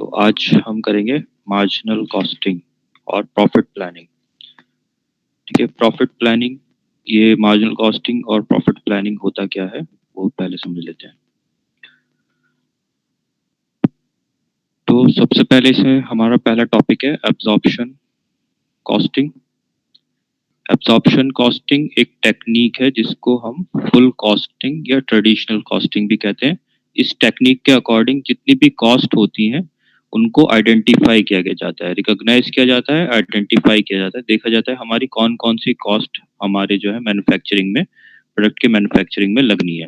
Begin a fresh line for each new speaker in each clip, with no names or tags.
तो आज हम करेंगे मार्जिनल कॉस्टिंग और प्रॉफिट प्लानिंग। ठीक है, प्रॉफिट प्लानिंग, ये मार्जिनल कॉस्टिंग और प्रॉफिट प्लानिंग होता क्या है वो पहले समझ लेते हैं। तो सबसे पहले से हमारा पहला टॉपिक है एब्जॉर्प्शन कॉस्टिंग। एब्जॉर्प्शन कॉस्टिंग एक टेक्निक है जिसको हम फुल कॉस्टिंग या ट्रेडिशनल कॉस्टिंग भी कहते हैं। इस टेक्निक के अकॉर्डिंग जितनी भी कॉस्ट होती हैं उनको आइडेंटिफाई किया गया जाता है, रिकॉग्नाइज किया जाता है, आइडेंटिफाई किया जाता है, देखा जाता है हमारी कौन कौन सी कॉस्ट हमारे जो है मैन्युफैक्चरिंग में, प्रोडक्ट के मैन्युफैक्चरिंग में लगनी है।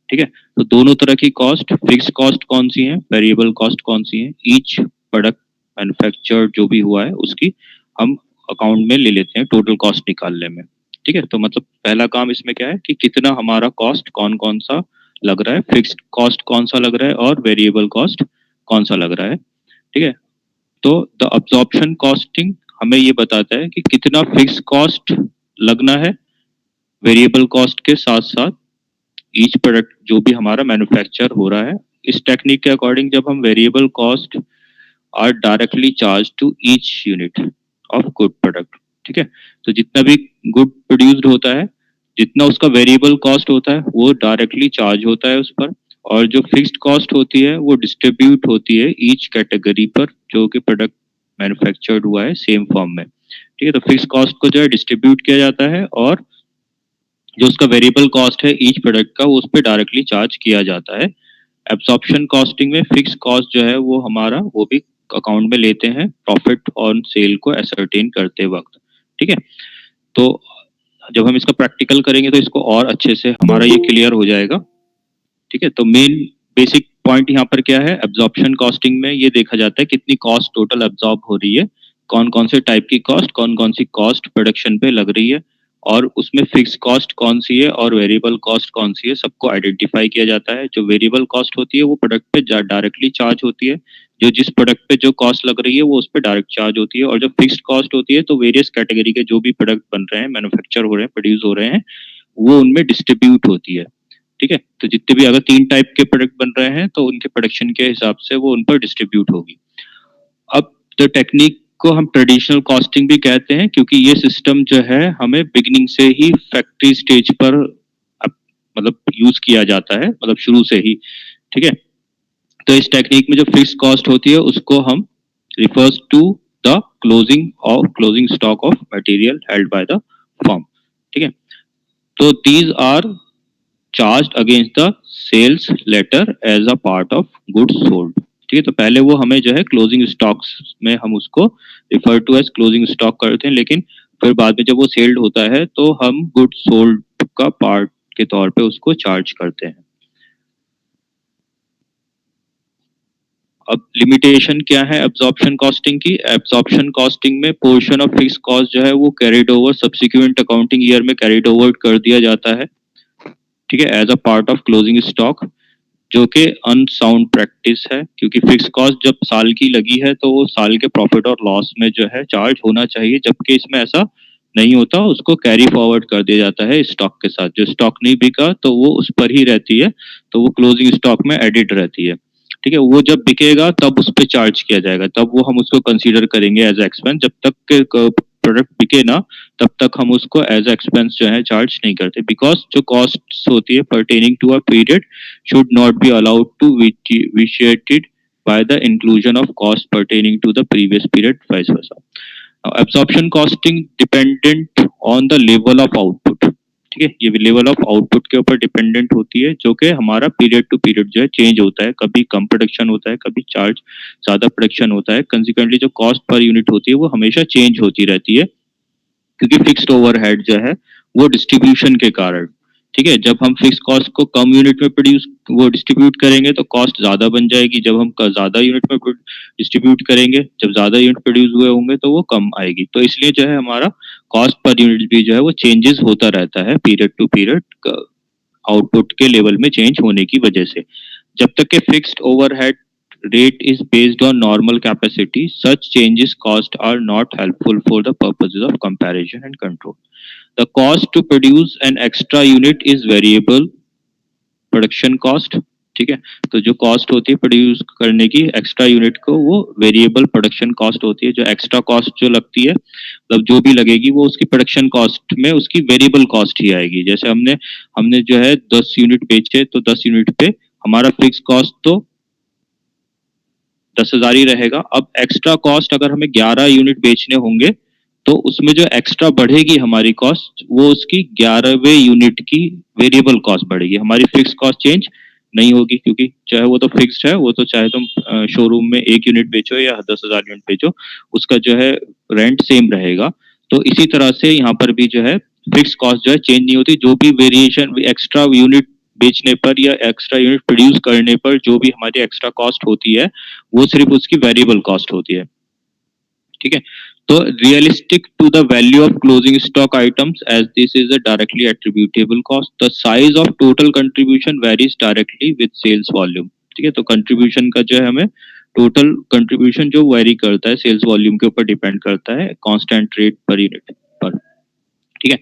ठीक है, तो दोनों तरह की कॉस्ट, फिक्स कॉस्ट कौन सी है, वेरिएबल कॉस्ट कौन सी है, ईच प्रोडक्ट मैन्युफैक्चर जो भी हुआ है उसकी हम अकाउंट में ले लेते हैं टोटल कॉस्ट निकालने में। ठीक है, तो मतलब पहला काम इसमें क्या है कि कितना हमारा कॉस्ट कौन कौन सा लग रहा है, फिक्स्ड कॉस्ट कौन सा लग रहा है और वेरिएबल कॉस्ट कौन सा लग रहा है। ठीक है, तो द अब्जॉर्प्शन कॉस्टिंग हमें ये बताता है कि कितना फिक्स कॉस्ट लगना है वेरिएबल कॉस्ट के साथ साथ ईच प्रोडक्ट जो भी हमारा मैन्युफैक्चर हो रहा है। इस टेक्निक के अकॉर्डिंग जब हम variable cost are directly charge to each unit of good product. ठीक है, तो जितना भी गुड प्रोड्यूस्ड होता है, जितना उसका वेरिएबल कॉस्ट होता है वो डायरेक्टली चार्ज होता है उस पर, और जो फिक्स्ड कॉस्ट होती है वो डिस्ट्रीब्यूट होती है ईच कैटेगरी पर जो कि प्रोडक्ट मैन्युफैक्चर्ड हुआ है सेम फॉर्म में। ठीक है, तो फिक्स कॉस्ट को जो है डिस्ट्रीब्यूट किया जाता है और जो उसका वेरिएबल कॉस्ट है ईच प्रोडक्ट का वो उस पर डायरेक्टली चार्ज किया जाता है। एब्जॉर्प्शन कॉस्टिंग में फिक्स कॉस्ट जो है वो हमारा वो भी अकाउंट में लेते हैं प्रॉफिट ऑन सेल को एसर्टेन करते वक्त। ठीक है, तो जब हम इसका प्रैक्टिकल करेंगे तो इसको और अच्छे से हमारा ये क्लियर हो जाएगा। ठीक है, तो मेन बेसिक पॉइंट यहाँ पर क्या है, एब्जॉर्प्शन कॉस्टिंग में ये देखा जाता है कितनी कॉस्ट टोटल एब्जॉर्ब हो रही है, कौन कौन से टाइप की कॉस्ट, कौन कौन सी कॉस्ट प्रोडक्शन पे लग रही है, और उसमें फिक्स कॉस्ट कौन सी है और वेरिएबल कॉस्ट कौन सी है, सबको आइडेंटिफाई किया जाता है। जो वेरिएबल कॉस्ट होती है वो प्रोडक्ट पे डायरेक्टली चार्ज होती है, जो जिस प्रोडक्ट पे जो कॉस्ट लग रही है वो उस पर डायरेक्ट चार्ज होती है, और जो फिक्स्ड कॉस्ट होती है तो वेरियस कैटेगरी के जो भी प्रोडक्ट बन रहे हैं, मैन्युफैक्चर हो रहे हैं, प्रोड्यूस हो रहे हैं, वो उनमें डिस्ट्रीब्यूट होती है। ठीक है, तो जितने भी अगर 3 टाइप के प्रोडक्ट बन रहे हैं तो उनके प्रोडक्शन के हिसाब से वो उन पर डिस्ट्रीब्यूट होगी। अब तो टेक्निक को हम ट्रेडिशनल कॉस्टिंग भी कहते हैं क्योंकि ये सिस्टम जो है हमें बिगिनिंग से ही फैक्ट्री स्टेज पर मतलब यूज किया जाता है, मतलब शुरू से ही। ठीक है, तो इस टेक्निक में जो फिक्स कॉस्ट होती है उसको हम refers to the closing stock of material held by the firm. ठीक है, तो these are charge against the sales later as a part of goods sold. ठीक है, तो पहले वो हमें जो है क्लोजिंग स्टॉक्स में हम उसको refer to as closing stock करते हैं, लेकिन फिर बाद में जब वो सेल्ड होता है तो हम गुड्स सोल्ड का पार्ट के तौर पे उसको चार्ज करते हैं। अब लिमिटेशन क्या है एब्जॉर्प्शन कॉस्टिंग की, एब्जॉर्प्शन कॉस्टिंग में पोर्शन ऑफ फिक्स कॉस्ट जो है वो carried over subsequent accounting year में कैरिड ओवर कर दिया जाता है। ठीक है, as a part of closing stock, जो कि अनसाउंड प्रैक्टिस है क्योंकि फिक्स कॉस्ट जब साल की लगी है तो वो साल के प्रॉफिट और लॉस में जो है चार्ज होना चाहिए, जबकि इसमें ऐसा नहीं होता, उसको कैरी फॉरवर्ड कर दिया जाता है स्टॉक के साथ। जो स्टॉक नहीं बिका तो वो उस पर ही रहती है, तो वो क्लोजिंग स्टॉक में एडिट रहती है। ठीक है, वो जब बिकेगा तब उस पर चार्ज किया जाएगा, तब वो हम उसको कंसीडर करेंगे एज एक्सपेंस। जब तक प्रोडक्ट बिके ना तब तक हम उसको एज एक्सपेंस जो है चार्ज नहीं करते, बिकॉज जो कॉस्ट होती है pertaining to a period should not be allowed to be vitiated by the inclusion of cost pertaining to the previous period, vice versa. Now, absorption costing dependent on the level of output. ठीक है, ये level of output के ऊपर dependent होती है, जो कि हमारा पीरियड टू पीरियड जो है चेंज होता है, कभी कम प्रोडक्शन होता है, कभी चार्ज ज्यादा प्रोडक्शन होता है। कंसिक्वेंटली जो कॉस्ट पर यूनिट होती है वो हमेशा चेंज होती रहती है क्योंकि फिक्स्ड ओवरहेड जो है वो डिस्ट्रीब्यूशन के कारण। ठीक है, जब हम फिक्स कॉस्ट को कम यूनिट में प्रोड्यूस वो डिस्ट्रीब्यूट करेंगे तो कॉस्ट ज्यादा बन जाएगी, जब हम ज्यादा यूनिट में डिस्ट्रीब्यूट करेंगे, जब ज्यादा यूनिट प्रोड्यूस हुए होंगे तो वो कम आएगी। तो इसलिए जो है हमारा कॉस्ट पर यूनिट भी जो है वो चेंजेस होता रहता है पीरियड टू पीरियड आउटपुट के लेवल में चेंज होने की वजह से। जब तक के fixed overhead rate is based on normal capacity, such changes cost are not helpful for the purposes of comparison and control. The cost to produce an extra unit is variable production cost. ठीक है। तो जो cost होती है produce करने की extra unit को, वो वेरिएबल प्रोडक्शन कॉस्ट होती है। जो एक्स्ट्रा कॉस्ट जो लगती है, मतलब जो भी लगेगी वो उसकी प्रोडक्शन कॉस्ट में उसकी वेरिएबल कॉस्ट ही आएगी। जैसे हमने हमने जो है 10 यूनिट बेचे, तो 10 यूनिट पे हमारा फिक्स कॉस्ट तो 10,000 ही रहेगा। अब एक्स्ट्रा कॉस्ट अगर हमें 11 यूनिट बेचने होंगे, तो उसमें जो एक्स्ट्रा बढ़ेगी हमारी कॉस्ट, वो उसकी 11वें यूनिट की वेरिएबल कॉस्ट बढ़ेगी। हमारी फिक्स कॉस्ट चेंज नहीं होगी, क्योंकि चाहे वो तो फिक्स्ड है, वो तो चाहे तुम शोरूम में 1 यूनिट बेचो या 10,000 यूनिट बेचो, उसका जो है रेंट सेम रहेगा। तो इसी तरह से यहाँ पर भी जो है फिक्स कॉस्ट जो है चेंज नहीं होती। जो भी वेरिएशन एक्स्ट्रा यूनिट बेचने पर या एक्स्ट्रा यूनिट प्रोड्यूस करने पर जो भी हमारी एक्स्ट्रा कॉस्ट होती है, वो सिर्फ उसकी वेरिएबल कॉस्ट होती है। ठीक है। तो realistic to the value of closing stock items, as this is a directly attributable cost, the size of total contribution varies directly with sales volume. ठीक है। तो कंट्रीब्यूशन का जो है हमें टोटल कंट्रीब्यूशन जो वेरी करता है सेल्स वॉल्यूम के ऊपर डिपेंड करता है, कांस्टेंट रेट पर यूनिट पर। ठीक है।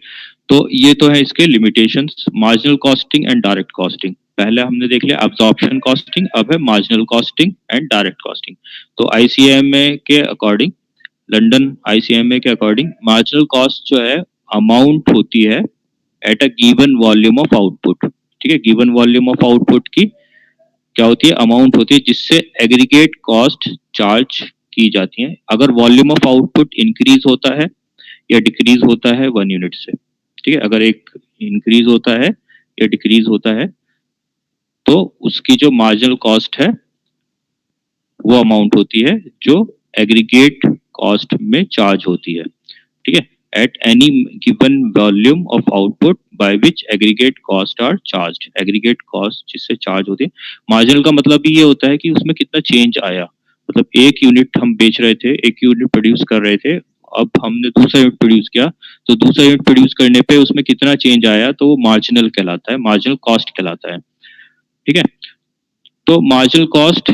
तो ये तो है इसके limitations. Marginal costing and direct costing, पहले हमने देख लिया अब्जॉर्प्शन कॉस्टिंग, अब है marginal costing and direct costing. तो आईसीएमए के अकॉर्डिंग, लंदन आईसीएमए के अकॉर्डिंग, मार्जिनल कॉस्ट जो है अमाउंट होती है at a given volume of output. ठीक है। गिवन वॉल्यूम ऑफ आउटपुट की क्या होती है, अमाउंट होती है जिससे एग्रीगेट कॉस्ट चार्ज की जाती है, अगर वॉल्यूम ऑफ आउटपुट इंक्रीज होता है या डिक्रीज होता है 1 यूनिट से। ठीक है। अगर एक इंक्रीज होता है या डिक्रीज होता है, तो उसकी जो मार्जिनल कॉस्ट है वो अमाउंट होती है जो एग्रीगेट कॉस्ट में चार्ज होती है। ठीक है। At any given volume of output by which aggregate cost are charge, aggregate cost जिससे चार्ज होती है। मार्जिनल का मतलब ये होता है कि उसमें कितना चेंज आया, मतलब 1 यूनिट हम बेच रहे थे, 1 यूनिट प्रोड्यूस कर रहे थे, अब हमने दूसरा यूनिट प्रोड्यूस किया, तो दूसरा यूनिट प्रोड्यूस करने पे उसमें कितना चेंज आया, तो वो मार्जिनल कहलाता है, मार्जिनल कॉस्ट कहलाता है। ठीक है। तो marginal cost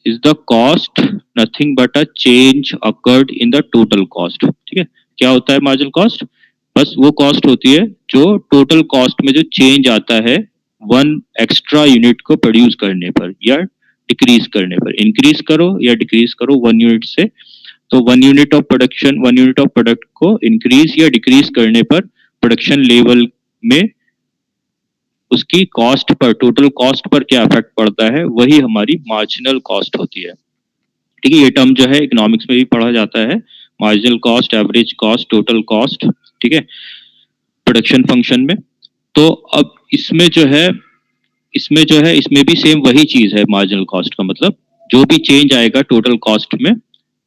is the cost nothing but a change occurred in the total cost. ठीक है। क्या होता है मार्जिनल कॉस्ट, बस वो कॉस्ट होती है जो टोटल कॉस्ट में जो चेंज आता है वन एक्स्ट्रा यूनिट को प्रोड्यूस करने पर या डिक्रीज करने पर। इंक्रीज करो या डिक्रीज करो 1 यूनिट से, तो 1 यूनिट ऑफ प्रोडक्ट को इंक्रीज या डिक्रीज करने पर प्रोडक्शन लेवल में उसकी cost per, total cost per क्या इफेक्ट पड़ता है, वही हमारी मार्जिनल कॉस्ट होती है। ठीक है। ये टर्म जो है इकोनॉमिक्स में भी पढ़ा जाता है, marginal cost, average cost, total cost. ठीक है। प्रोडक्शन फंक्शन में। तो अब इसमें भी सेम वही चीज है। मार्जिनल कॉस्ट का मतलब जो भी चेंज आएगा टोटल कॉस्ट में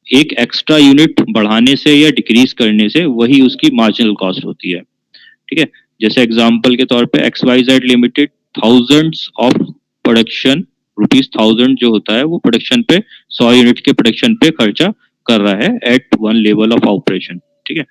एक एक्स्ट्रा यूनिट बढ़ाने से या डिक्रीज करने से, वही उसकी मार्जिनल कॉस्ट होती है। ठीक है। जैसे एग्जांपल के तौर पे XYZ limited thousands of production, ₹1000 जो होता है वो प्रोडक्शन पे, 100 यूनिट के प्रोडक्शन पे खर्चा कर रहा है at one level of operation. ठीक है।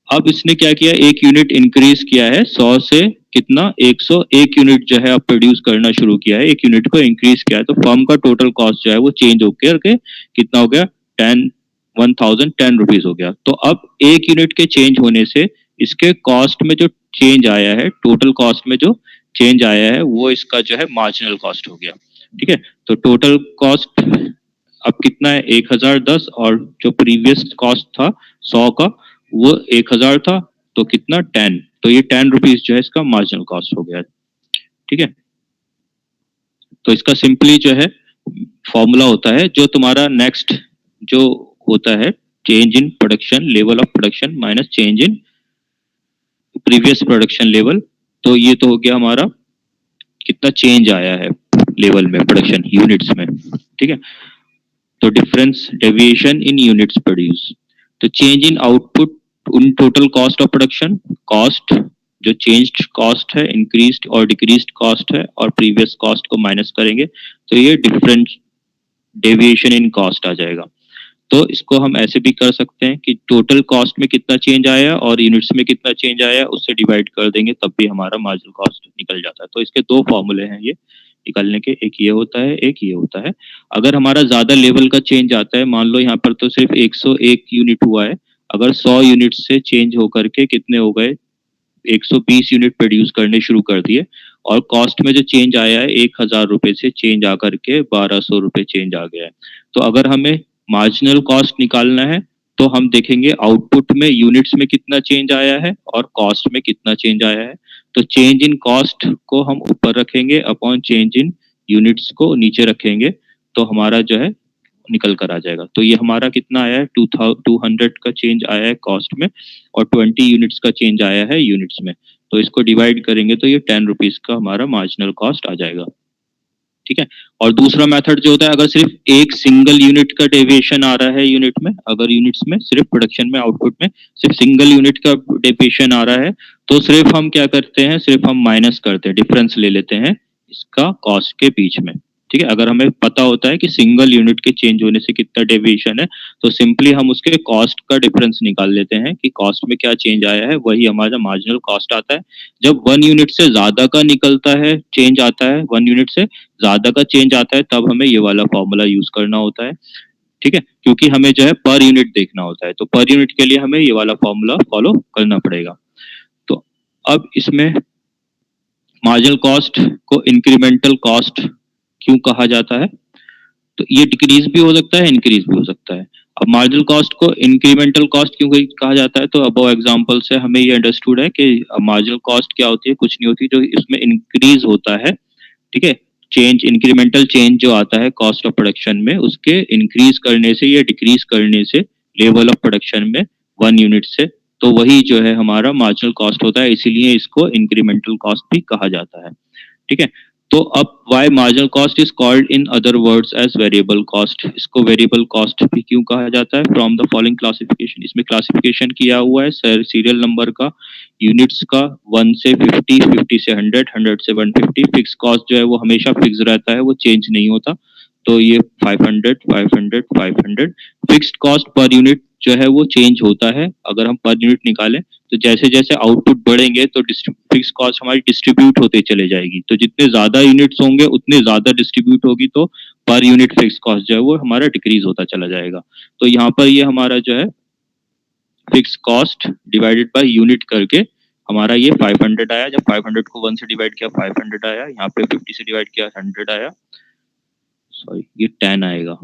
अब इसने क्या किया, 1 यूनिट इंक्रीज किया है 100 से, कितना, 101 यूनिट जो है अब प्रोड्यूस करना शुरू किया है, 1 यूनिट को इंक्रीज किया है, तो फर्म का टोटल कॉस्ट जो है वो चेंज होकर के कितना हो गया, 1010 रुपीज हो गया। तो अब 1 यूनिट के चेंज होने से इसके कॉस्ट में जो चेंज आया है, टोटल कॉस्ट में जो चेंज आया है, वो इसका जो है मार्जिनल कॉस्ट हो गया। ठीक है। तो टोटल कॉस्ट अब कितना है, 1010, और जो प्रीवियस कॉस्ट था 100 का, वो 1000 था, तो कितना, 10, तो ये 10 रुपीज जो है इसका मार्जिनल कॉस्ट हो गया। ठीक है। तो इसका सिंपली जो है फॉर्मूला होता है, जो तुम्हारा नेक्स्ट जो होता है, change in production, level of production minus change in previous production level. तो ये तो हो गया हमारा कितना चेंज आया है लेवल में, प्रोडक्शन यूनिट्स में। ठीक है। तो डिफरेंस, डेविएशन इन यूनिट्स प्रोड्यूस। तो चेंज इन आउटपुट उन total cost of production, cost जो चेंज्ड कॉस्ट है, इंक्रीज्ड और डिक्रीज्ड कॉस्ट है, और प्रीवियस कॉस्ट को माइनस करेंगे, तो ये डिफरेंस डेविएशन इन कॉस्ट आ जाएगा। तो इसको हम ऐसे भी कर सकते हैं कि टोटल कॉस्ट में कितना चेंज आया और यूनिट्स में कितना चेंज आया, उससे डिवाइड कर देंगे, तब भी हमारा मार्जिनल कॉस्ट निकल जाता है। तो इसके दो फॉर्मूले हैं ये निकालने के, एक ये होता है, एक ये होता है। अगर हमारा ज्यादा लेवल का चेंज आता है, मान लो यहाँ पर तो सिर्फ 101 यूनिट हुआ है, अगर 100 यूनिट से चेंज होकर के कितने हो गए, 120 यूनिट प्रोड्यूस करने शुरू कर दिए, और कॉस्ट में जो चेंज आया है 1000 रुपये से चेंज आकर के 1200 रुपये चेंज आ गया है। तो अगर हमें मार्जिनल कॉस्ट निकालना है तो हम देखेंगे आउटपुट में यूनिट्स में कितना चेंज आया है और कॉस्ट में कितना चेंज आया है। तो चेंज इन कॉस्ट को हम ऊपर रखेंगे अपॉन चेंज इन यूनिट्स को नीचे रखेंगे, तो हमारा जो है निकल कर आ जाएगा। तो ये हमारा कितना आया है, 200 का चेंज आया है कॉस्ट में और 20 यूनिट्स का चेंज आया है यूनिट्स में। तो इसको डिवाइड करेंगे तो ये 10 रुपीज का हमारा मार्जिनल कॉस्ट आ जाएगा। ठीक है। और दूसरा मेथड जो होता है, अगर सिर्फ एक सिंगल यूनिट का डेविएशन आ रहा है यूनिट में, अगर यूनिट्स में सिर्फ प्रोडक्शन में आउटपुट में सिर्फ सिंगल यूनिट का डेविएशन आ रहा है, तो सिर्फ हम क्या करते हैं, सिर्फ हम माइनस करते हैं, डिफरेंस ले लेते हैं इसका कॉस्ट के बीच में। ठीक है। अगर हमें पता होता है कि सिंगल यूनिट के चेंज होने से कितना डेविएशन है, तो सिंपली हम उसके कॉस्ट का डिफरेंस निकाल लेते हैं कि कॉस्ट में क्या चेंज आया है, वही हमारा मार्जिनल कॉस्ट आता है। जब 1 यूनिट से ज्यादा का निकलता है, चेंज आता है, 1 यूनिट से ज्यादा का चेंज आता है, तब हमें ये वाला फॉर्मूला यूज करना होता है। ठीक है। क्योंकि हमें जो है पर यूनिट देखना होता है, तो पर यूनिट के लिए हमें ये वाला फॉर्मूला फॉलो करना पड़ेगा। तो अब इसमें मार्जिनल कॉस्ट को इंक्रीमेंटल कॉस्ट क्यों कहा जाता है, तो ये डिक्रीज भी हो सकता है, इंक्रीज भी हो सकता है। अब मार्जिनल कॉस्ट को इंक्रीमेंटल कॉस्ट क्यों कहा जाता है, तो अबव एग्जांपल से हमें ये अंडरस्टूड है कि मार्जिनल कॉस्ट क्या होती है, कुछ नहीं होती, जो इसमें इंक्रीज होता है। ठीक है। चेंज, इंक्रीमेंटल चेंज जो आता है कॉस्ट ऑफ प्रोडक्शन में, उसके इंक्रीज करने से या डिक्रीज करने से लेवल ऑफ प्रोडक्शन में 1 यूनिट से, तो वही जो है हमारा मार्जिनल कॉस्ट होता है, इसीलिए इसको इंक्रीमेंटल कॉस्ट भी कहा जाता है। ठीक है। तो अब why marginal cost is called in other words as variable cost, इसको वेरिएबल कॉस्ट भी क्यों कहा जाता है, फ्रॉम द फॉलोइंग क्लासिफिकेशन, इसमें क्लासिफिकेशन किया हुआ है सीरियल नंबर का, यूनिट्स का 1 से 50, 50 से 100, 100 से 150। फिक्स कॉस्ट जो है वो हमेशा फिक्स रहता है, वो चेंज नहीं होता, तो ये 500, 500, 500। फिक्स्ड कॉस्ट पर यूनिट जो है वो चेंज होता है, अगर हम पर यूनिट निकालें तो जैसे जैसे आउटपुट बढ़ेंगे तो फिक्स कॉस्ट हमारी डिस्ट्रीब्यूट होते चले जाएगी, तो जितने ज्यादा यूनिट्स होंगे उतने ज्यादा डिस्ट्रीब्यूट होगी, तो पर यूनिट फिक्स कॉस्ट जो है वो हमारा डिक्रीज होता चला जाएगा। तो यहाँ पर ये हमारा जो है fix cost divided by unit करके हमारा ये 500 आया। जब 500 को 1 से डिवाइड किया 500 आया, यहाँ पे 50 से डिवाइड किया 100 आया, सॉरी ये 10 आएगा।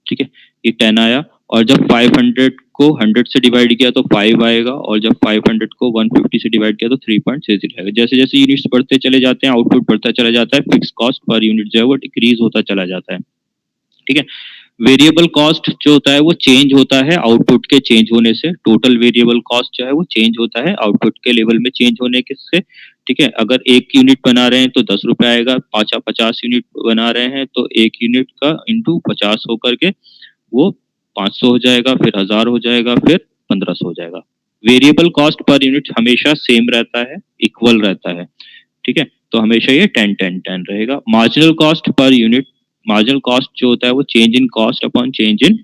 ठीक है। ये 10 आया, और जब 500 को 100 से डिवाइड किया तो 5 आएगा, और जब 500 को 150 से डिवाइड किया तो 3.60 आएगा। जैसे जैसे यूनिट्स बढ़ते चले जाते हैं, आउटपुट बढ़ता चला जाता है, फिक्स कॉस्ट पर यूनिट जो है वो डिक्रीज होता चला जाता है। ठीक है। वेरिएबल कॉस्ट जो होता है वो चेंज होता है आउटपुट के चेंज होने से, टोटल वेरिएबल कॉस्ट जो है वो चेंज होता है आउटपुट के लेवल में चेंज होने के से। ठीक है। अगर 1 यूनिट बना रहे हैं तो 10 रुपए आएगा, 50 यूनिट बना रहे हैं तो 1 यूनिट का इंटू 50 होकर के वो 500 हो जाएगा, फिर 1000 हो जाएगा, फिर 1500 हो जाएगा। वेरिएबल कॉस्ट पर यूनिट हमेशा सेम रहता है, इक्वल रहता है। ठीक है। तो हमेशा ये 10 10 10 रहेगा। Marginal cost per unit, marginal cost जो होता है वो change in cost upon change in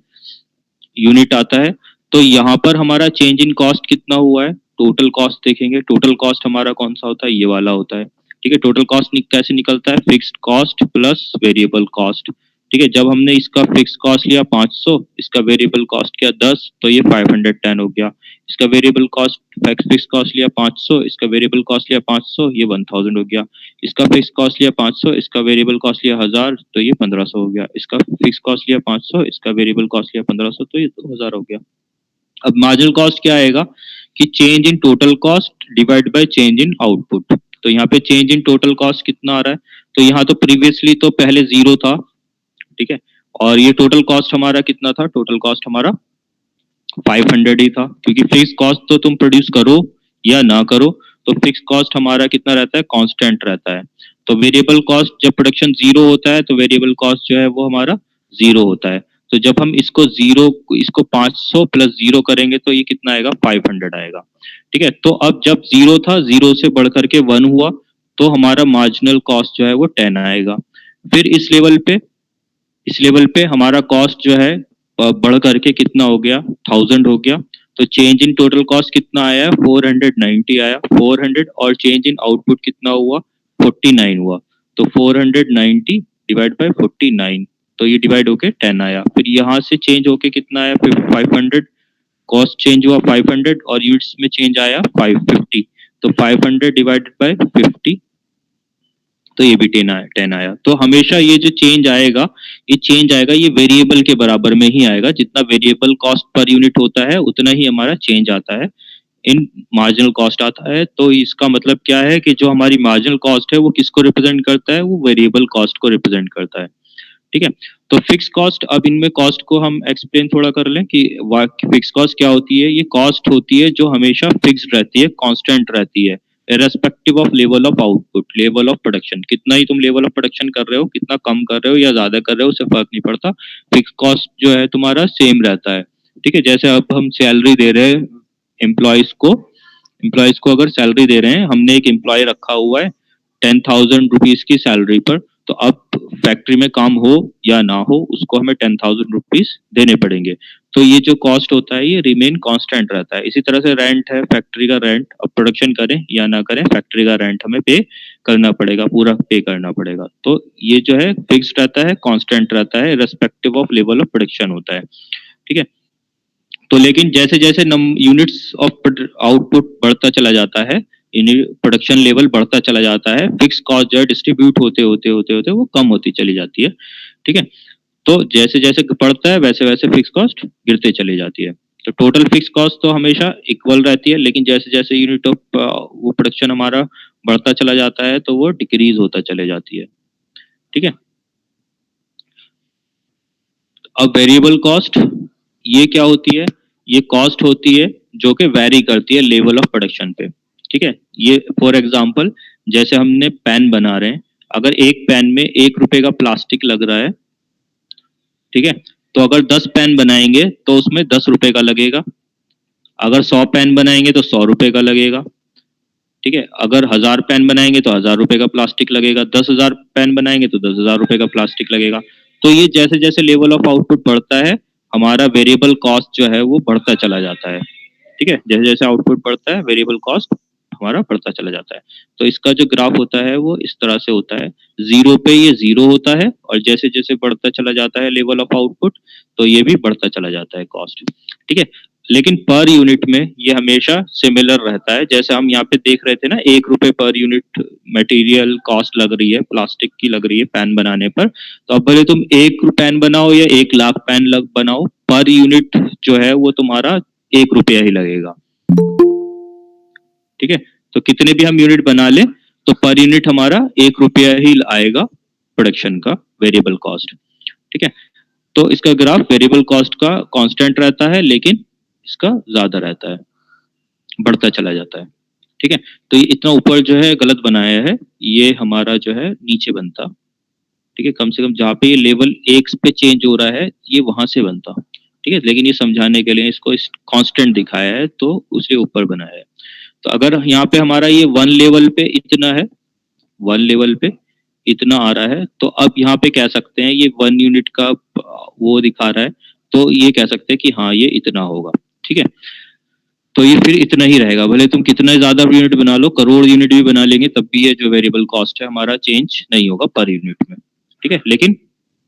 unit आता है। तो यहाँ पर हमारा चेंज इन कॉस्ट कितना हुआ है, टोटल कॉस्ट देखेंगे, टोटल कॉस्ट हमारा कौन सा होता है, ये वाला होता है। ठीक है। टोटल कॉस्ट कैसे निकलता है, fixed cost plus variable cost. ठीक है। जब हमने इसका फिक्स कॉस्ट लिया 500, इसका वेरिएबल कॉस्ट किया 10, तो ये 510 हो गया। इसका वेरिएबल कॉस्ट, फिक्स कॉस्ट लिया 500, इसका वेरिएबल कॉस्ट लिया 500, ये 1000 हो गया। इसका फिक्स कॉस्ट लिया 500, इसका वेरिएबल कॉस्ट लिया 1000, तो ये 1500 हो गया। इसका फिक्स कॉस्ट लिया 500, इसका वेरिएबल कॉस्ट लिया 1500, तो ये 2000 हो गया। अब मार्जिनल कॉस्ट क्या आएगा कि change in total cost divide by change in output. तो यहाँ पे चेंज इन टोटल कॉस्ट कितना आ रहा है, तो यहाँ तो प्रीवियसली तो पहले 0 था। ठीक है। और ये टोटल कॉस्ट हमारा कितना था, टोटल कॉस्ट हमारा 500 ही था, क्योंकि फिक्स कॉस्ट तो तुम प्रोड्यूस करो या ना करो, तो फिक्स कॉस्ट हमारा कितना रहता है, कांस्टेंट रहता है। तो वेरिएबल कॉस्ट जब प्रोडक्शन 0 होता है तो वेरिएबल कॉस्ट जो है वो हमारा 0 होता है। तो जब हम इसको 0, इसको 500 प्लस 0 करेंगे तो ये कितना आएगा, 500 आएगा। ठीक है। तो अब जब 0 था, 0 से बढ़ करके 1 हुआ, तो हमारा मार्जिनल कॉस्ट जो है वो 10 आएगा। फिर इस लेवल पे हमारा कॉस्ट जो है बढ़ करके कितना हो गया, 1000 हो गया। तो चेंज इन टोटल कॉस्ट कितना आया, 490 आया, 400, और चेंज इन आउटपुट कितना हुआ, 49 हुआ। तो 490 डिवाइड बाय 49, तो ये डिवाइड होके 10 आया। फिर यहाँ से चेंज होके कितना आया, 500, कॉस्ट चेंज हुआ 500, और यूनिट्स में चेंज आया 550। तो 500 डिवाइडेड बाय 50, तो ये भी 10 आया। तो हमेशा ये जो चेंज आएगा, ये वेरिएबल के बराबर में ही आएगा। जितना वेरिएबल कॉस्ट पर यूनिट होता है उतना ही हमारा चेंज आता है इन मार्जिनल कॉस्ट आता है। तो इसका मतलब क्या है कि जो हमारी मार्जिनल कॉस्ट है वो किसको रिप्रेजेंट करता है, वो वेरिएबल कॉस्ट को रिप्रेजेंट करता है। ठीक है। तो फिक्स कॉस्ट, अब इनमें कॉस्ट को हम एक्सप्लेन थोड़ा कर लें कि फिक्स कॉस्ट क्या होती है। ये कॉस्ट होती है जो हमेशा फिक्स्ड रहती है, कांस्टेंट रहती है, irrespective of level of output, level of production. कितना ही तुम लेवल ऑफ प्रोडक्शन कर रहे हो, कितना कम कर रहे हो या ज्यादा कर रहे हो, उससे फर्क नहीं पड़ता। फिक्स कॉस्ट जो है तुम्हारा सेम रहता है। ठीक है। जैसे अब हम सैलरी दे रहे हैं एम्प्लॉयज को, अगर सैलरी दे रहे हैं, हमने एक एम्प्लॉय रखा हुआ है 10,000 रुपीज की सैलरी पर, तो अब फैक्ट्री में काम हो या ना हो उसको हमें 10,000 रुपीज देने पड़ेंगे। तो ये जो कॉस्ट होता है ये रिमेन कांस्टेंट रहता है। इसी तरह से रेंट है, फैक्ट्री का रेंट, अब प्रोडक्शन करें या ना करें फैक्ट्री का रेंट हमें पे करना पड़ेगा, पूरा पे करना पड़ेगा। तो ये जो है फिक्स्ड रहता है, कांस्टेंट रहता है, respective of level of production होता है। ठीक है। तो लेकिन जैसे जैसे यूनिट्स ऑफ आउटपुट बढ़ता चला जाता है, प्रोडक्शन लेवल बढ़ता चला जाता है, फिक्स कॉस्ट जो है डिस्ट्रीब्यूट होते होते होते होते वो कम होती चली जाती है। ठीक है। तो जैसे जैसे बढ़ता है वैसे वैसे फिक्स कॉस्ट गिरते चली जाती है। तो टोटल फिक्स कॉस्ट तो हमेशा इक्वल रहती है, लेकिन जैसे जैसे यूनिट ऑफ वो प्रोडक्शन हमारा बढ़ता चला जाता है तो वो डिक्रीज होता चले जाती है। ठीक है। अब वेरिएबल कॉस्ट ये क्या होती है, ये कॉस्ट होती है जो कि वैरी करती है लेवल ऑफ प्रोडक्शन पे। ठीक है। ये फॉर एग्जांपल जैसे हमने पेन बना रहे हैं, अगर एक पेन में 1 रुपए का प्लास्टिक लग रहा है, ठीक है, तो अगर 10 पेन बनाएंगे तो उसमें 10 रुपए का लगेगा। अगर 100 पेन बनाएंगे तो 100 रुपए का लगेगा। ठीक है। अगर 1000 पेन बनाएंगे तो 1000 रुपए का प्लास्टिक लगेगा। 10,000 पेन बनाएंगे तो 10,000 रुपए का प्लास्टिक लगेगा। तो ये जैसे जैसे लेवल ऑफ आउटपुट बढ़ता है, हमारा वेरिएबल कॉस्ट जो है वो बढ़ता चला जाता है। ठीक है। जैसे जैसे आउटपुट बढ़ता है वेरिएबल कॉस्ट हमारा बढ़ता चला जाता है। तो इसका जो ग्राफ होता है वो इस तरह से होता है, जीरो पे ये जीरो होता है, और जैसे जैसे बढ़ता चला जाता है लेवल ऑफ आउटपुट तो ये भी बढ़ता चला जाता है कॉस्ट। ठीक है। लेकिन पर यूनिट में ये हमेशा सिमिलर रहता है। जैसे हम यहाँ पे देख रहे थे ना, 1 रुपए पर यूनिट मटेरियल कॉस्ट लग रही है, प्लास्टिक की लग रही है पेन बनाने पर। तो अब भले तुम 1 पेन बनाओ या 1 लाख पेन बनाओ, पर यूनिट जो है वो तुम्हारा 1 रुपया ही लगेगा। ठीक है। तो कितने भी हम यूनिट बना ले तो पर यूनिट हमारा 1 रुपया ही आएगा प्रोडक्शन का वेरिएबल कॉस्ट। ठीक है। तो इसका ग्राफ वेरिएबल कॉस्ट का कांस्टेंट रहता है, लेकिन इसका ज्यादा रहता है, बढ़ता चला जाता है। ठीक है। तो ये इतना ऊपर जो है गलत बनाया है, ये हमारा जो है नीचे बनता। ठीक है। कम से कम जहाँ पे ये लेवल एक पे चेंज हो रहा है ये वहां से बनता। ठीक है। लेकिन ये समझाने के लिए इसको इस कांस्टेंट दिखाया है तो उसे ऊपर बनाया है। तो अगर यहाँ पे हमारा ये 1 लेवल पे इतना है, 1 लेवल पे इतना आ रहा है, तो अब यहाँ पे कह सकते हैं ये 1 यूनिट का वो दिखा रहा है, तो ये कह सकते हैं कि हाँ ये इतना होगा। ठीक है। तो ये फिर इतना ही रहेगा, भले तुम कितना ज्यादा यूनिट बना लो, करोड़ यूनिट भी बना लेंगे तब भी ये जो वेरिएबल कॉस्ट है हमारा चेंज नहीं होगा पर यूनिट में। ठीक है। लेकिन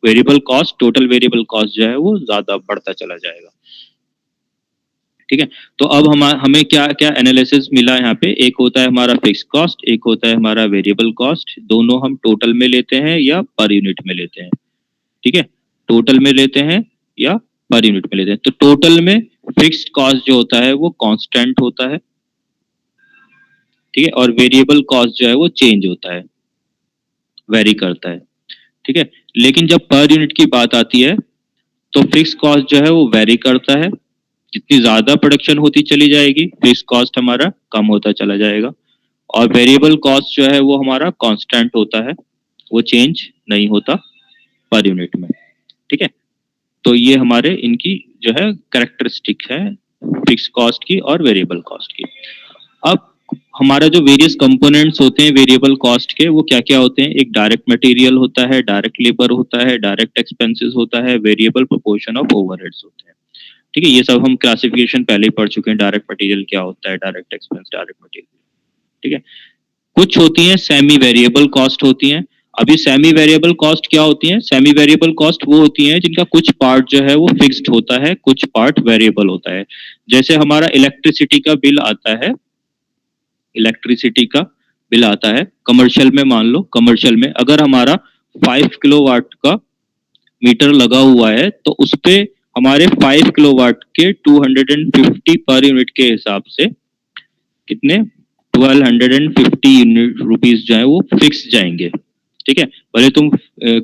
variable cost, total variable cost जो है वो ज्यादा बढ़ता चला जाएगा। ठीक है। तो अब हमें क्या क्या एनालिसिस मिला यहाँ पे, एक होता है हमारा फिक्स कॉस्ट, एक होता है हमारा वेरिएबल कॉस्ट। दोनों हम टोटल में लेते हैं या पर यूनिट में लेते हैं। ठीक है। टोटल में लेते हैं या पर यूनिट में लेते हैं। तो टोटल में फिक्स्ड कॉस्ट जो होता है वो कांस्टेंट होता है। ठीक है। और वेरिएबल कॉस्ट जो है वो चेंज होता है, वेरी करता है। ठीक है। लेकिन जब पर यूनिट की बात आती है तो फिक्स कॉस्ट जो है वो वेरी करता है। जितनी ज्यादा प्रोडक्शन होती चली जाएगी फिक्स कॉस्ट हमारा कम होता चला जाएगा, और वेरिएबल कॉस्ट जो है वो हमारा कांस्टेंट होता है, वो चेंज नहीं होता पर यूनिट में। ठीक है। तो ये हमारे इनकी जो है कैरेक्टरिस्टिक है फिक्स कॉस्ट की और वेरिएबल कॉस्ट की। अब हमारा जो वेरियस कंपोनेंट्स होते हैं वेरिएबल कॉस्ट के, वो क्या क्या होते हैं, एक डायरेक्ट मटेरियल होता है, डायरेक्ट लेबर होता है, डायरेक्ट एक्सपेंसेस होता है, वेरिएबल प्रोपोर्शन ऑफ ओवरहेड्स होते हैं। ठीक है। ये सब हम क्लासिफिकेशन पहले ही पढ़ चुके हैं, डायरेक्ट मटेरियल क्या होता है, डायरेक्ट एक्सपेंस, डायरेक्ट मटेरियल। ठीक है। कुछ होती हैं सेमी वेरिएबल कॉस्ट होती हैं। अभी सेमी वेरिएबल कॉस्ट क्या होती हैं, सेमी वेरिएबल कॉस्ट वो होती हैं जिनका कुछ पार्ट जो है वो फिक्स्ड होता है, कुछ पार्ट वेरिएबल होता है। जैसे हमारा इलेक्ट्रिसिटी का बिल आता है, इलेक्ट्रिसिटी का बिल आता है। कमर्शियल में मान लो, कमर्शियल में अगर हमारा 5 किलोवाट का मीटर लगा हुआ है तो उस पे हमारे 5 किलोवाट के 250 पर यूनिट के हिसाब से कितने 1250 यूनिट रुपीज जो है वो फिक्स जाएंगे। ठीक है, भले तुम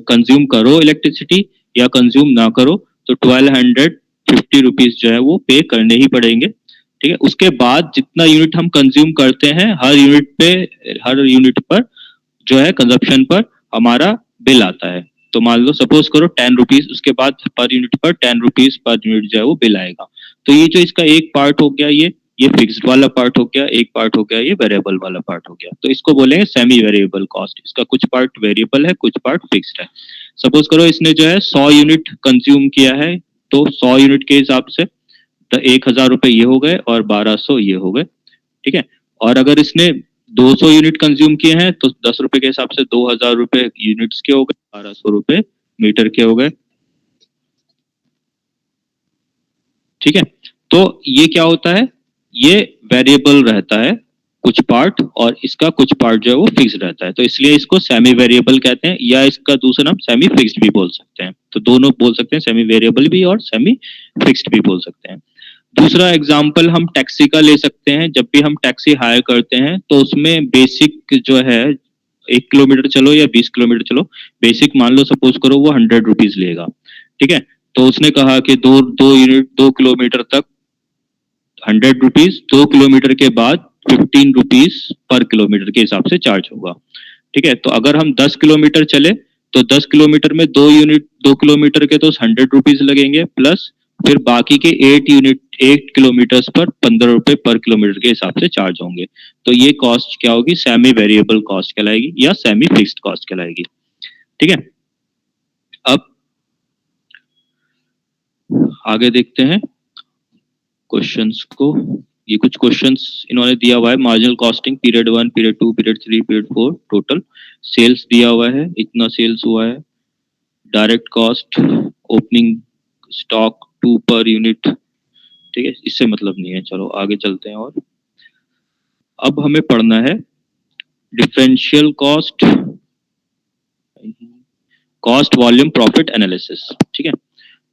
कंज्यूम करो इलेक्ट्रिसिटी या कंज्यूम ना करो, तो 1250 रुपीज जो है वो पे करने ही पड़ेंगे। ठीक है, उसके बाद जितना यूनिट हम कंज्यूम करते हैं हर यूनिट पर जो है कंजप्शन पर हमारा बिल आता है। तो मान लो सपोज करो 10 रुपीज, उसके बाद पर यूनिट पर 10 रुपीज पर यूनिट जो है वो बिल आएगा। तो ये जो इसका एक पार्ट हो गया, ये फिक्स्ड वाला पार्ट हो गया, एक पार्ट हो गया ये वेरिएबल वाला पार्ट हो गया। तो इसको बोलेंगे सेमी वेरिएबल कॉस्ट। इसका कुछ पार्ट वेरिएबल है, कुछ पार्ट फिक्स्ड है। सपोज करो इसने जो है 100 यूनिट कंज्यूम किया है, तो 100 यूनिट के हिसाब से तो 1000 रुपए ये हो गए और 1200 ये हो गए। ठीक है, और अगर इसने 200 यूनिट कंज्यूम किए हैं तो 10 रुपए के हिसाब से 2000 रुपए यूनिट्स के हो गए, 1200 रुपए मीटर के हो गए। ठीक है, तो ये क्या होता है, ये वेरिएबल रहता है कुछ पार्ट, और इसका कुछ पार्ट जो है वो फिक्स रहता है। तो इसलिए इसको सेमी वेरिएबल कहते हैं, या इसका दूसरा नाम सेमी फिक्स्ड भी बोल सकते हैं। तो दोनों बोल सकते हैं, सेमी वेरिएबल भी और सेमी फिक्स्ड भी बोल सकते हैं। दूसरा एग्जाम्पल हम टैक्सी का ले सकते हैं। जब भी हम टैक्सी हायर करते हैं तो उसमें बेसिक जो है 1 किलोमीटर चलो या 20 किलोमीटर चलो, बेसिक मान लो सपोज करो वो 100 रुपीज लेगा। ठीक है, तो उसने कहा कि 2 किलोमीटर तक 100 रुपीज, 2 किलोमीटर के बाद 15 रुपीज पर किलोमीटर के हिसाब से चार्ज होगा। ठीक है, तो अगर हम 10 किलोमीटर चले तो 10 किलोमीटर में 2 किलोमीटर के तो 100 रुपीज लगेंगे, प्लस फिर बाकी के 8 किलोमीटर पर 15 रुपए पर किलोमीटर के हिसाब से चार्ज होंगे। तो ये कॉस्ट क्या होगी, सेमी वेरिएबल कॉस्ट कहलाएगी या सेमी फिक्स्ड कॉस्ट कहलाएगी। ठीक है, अब आगे देखते हैं क्वेश्चंस को। ये कुछ क्वेश्चंस इन्होंने दिया हुआ है। Marginal costing period 1, period 2, period 3, period 4, total sales दिया हुआ है, इतना सेल्स हुआ है। Direct cost, opening stock 2 per unit. ठीक है, इससे मतलब नहीं है, चलो आगे चलते हैं। और अब हमें पढ़ना है differential cost, cost volume profit analysis. ठीक है,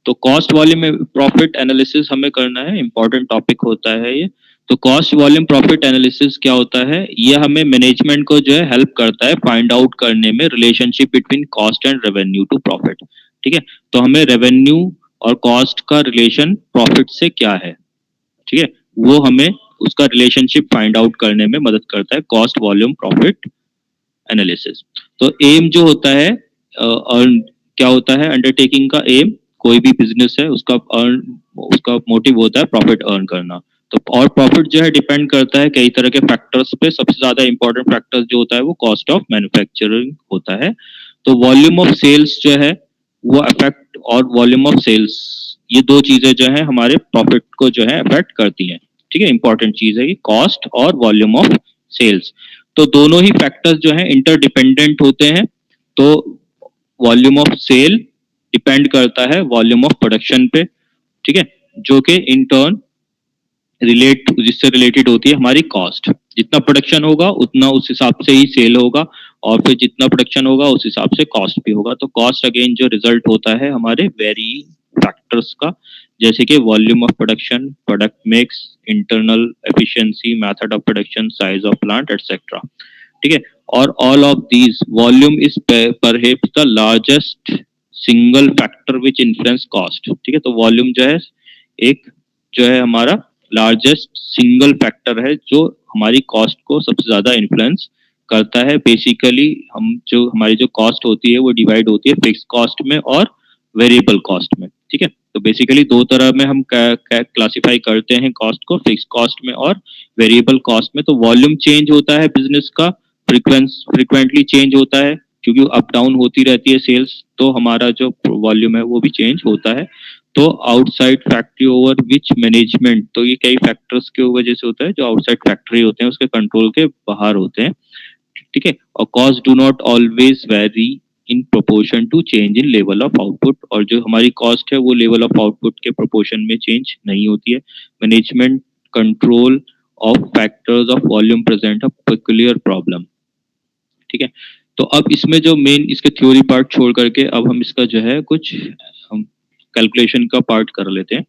तो कॉस्ट वॉल्यूम प्रॉफिट एनालिसिस हमें करना है, इंपॉर्टेंट टॉपिक होता है ये। तो कॉस्ट वॉल्यूम प्रॉफिट एनालिसिस क्या होता है, ये हमें मैनेजमेंट को जो है हेल्प करता है फाइंड आउट करने में relationship between cost and revenue to profit. ठीक है, तो हमें रेवेन्यू और कॉस्ट का रिलेशन प्रॉफिट से क्या है, ठीक है, वो हमें उसका रिलेशनशिप फाइंड आउट करने में मदद करता है कॉस्ट वॉल्यूम प्रॉफिट एनालिसिस। तो एम जो होता है अर्न, क्या होता है अंडरटेकिंग का एम, कोई भी बिजनेस है उसका अर्न, उसका मोटिव होता है प्रॉफिट अर्न करना। तो और प्रॉफिट जो है डिपेंड करता है कई तरह के फैक्टर्स पे। सबसे ज्यादा इंपॉर्टेंट फैक्टर जो होता है वो कॉस्ट ऑफ मैन्युफैक्चरिंग होता है। तो वॉल्यूम ऑफ सेल्स जो है वो अफेक्ट, और वॉल्यूम ऑफ सेल्स, ये दो चीजें जो है हमारे प्रॉफिट को जो है अफेक्ट करती हैं। ठीक है, इंपॉर्टेंट चीज है ये कॉस्ट और वॉल्यूम ऑफ सेल्स। तो दोनों ही फैक्टर्स जो है इंटरडिपेंडेंट होते हैं। तो वॉल्यूम ऑफ सेल डिपेंड करता है वॉल्यूम ऑफ प्रोडक्शन पे। ठीक है, जो कि इन टर्न जिससे रिलेटेड होती है हमारी कॉस्ट। जितना प्रोडक्शन होगा उतना उस हिसाब से ही सेल होगा, और फिर जितना प्रोडक्शन होगा उस हिसाब से कॉस्ट भी होगा। तो कॉस्ट अगेन जो रिजल्ट होता है हमारे वेरी फैक्टर्स का, जैसे कि volume of production, product mix, internal efficiency, method of production, size of plant etcetera. ठीक है, और all of these volume is perhaps the largest single factor which influence cost. ठीक है, तो वॉल्यूम जो है एक जो है हमारा लार्जेस्ट सिंगल फैक्टर है जो हमारी कॉस्ट को सबसे ज्यादा इन्फ्लुएंस करता है। बेसिकली हम जो हमारी जो कॉस्ट होती है वो डिवाइड होती है फिक्स कॉस्ट में और वेरिएबल कॉस्ट में। ठीक है, तो बेसिकली दो तरह में हम क्लासिफाई करते हैं कॉस्ट को, फिक्स कॉस्ट में और वेरिएबल कॉस्ट में। तो वॉल्यूम चेंज होता है बिजनेस का, फ्रिक्वेंटली चेंज होता है क्योंकि अप डाउन होती रहती है सेल्स, तो हमारा जो वॉल्यूम है वो भी चेंज होता है। तो outside factory over which management, तो ये कई फैक्टर्स के वजह से होता है जो आउटसाइड फैक्ट्री होते हैं उसके कंट्रोल के बाहर होते हैं। ठीक है, और cost do not always vary in proportion to change in level of output, और जो हमारी कॉस्ट है वो लेवल ऑफ आउटपुट के प्रोपोर्शन में चेंज नहीं होती है। Management control of factors of volume present a peculiar problem. ठीक है। तो अब इसमें जो मेन इसके थ्योरी पार्ट छोड़ करके अब हम इसका जो है कुछ हम कैलकुलेशन का पार्ट कर लेते हैं।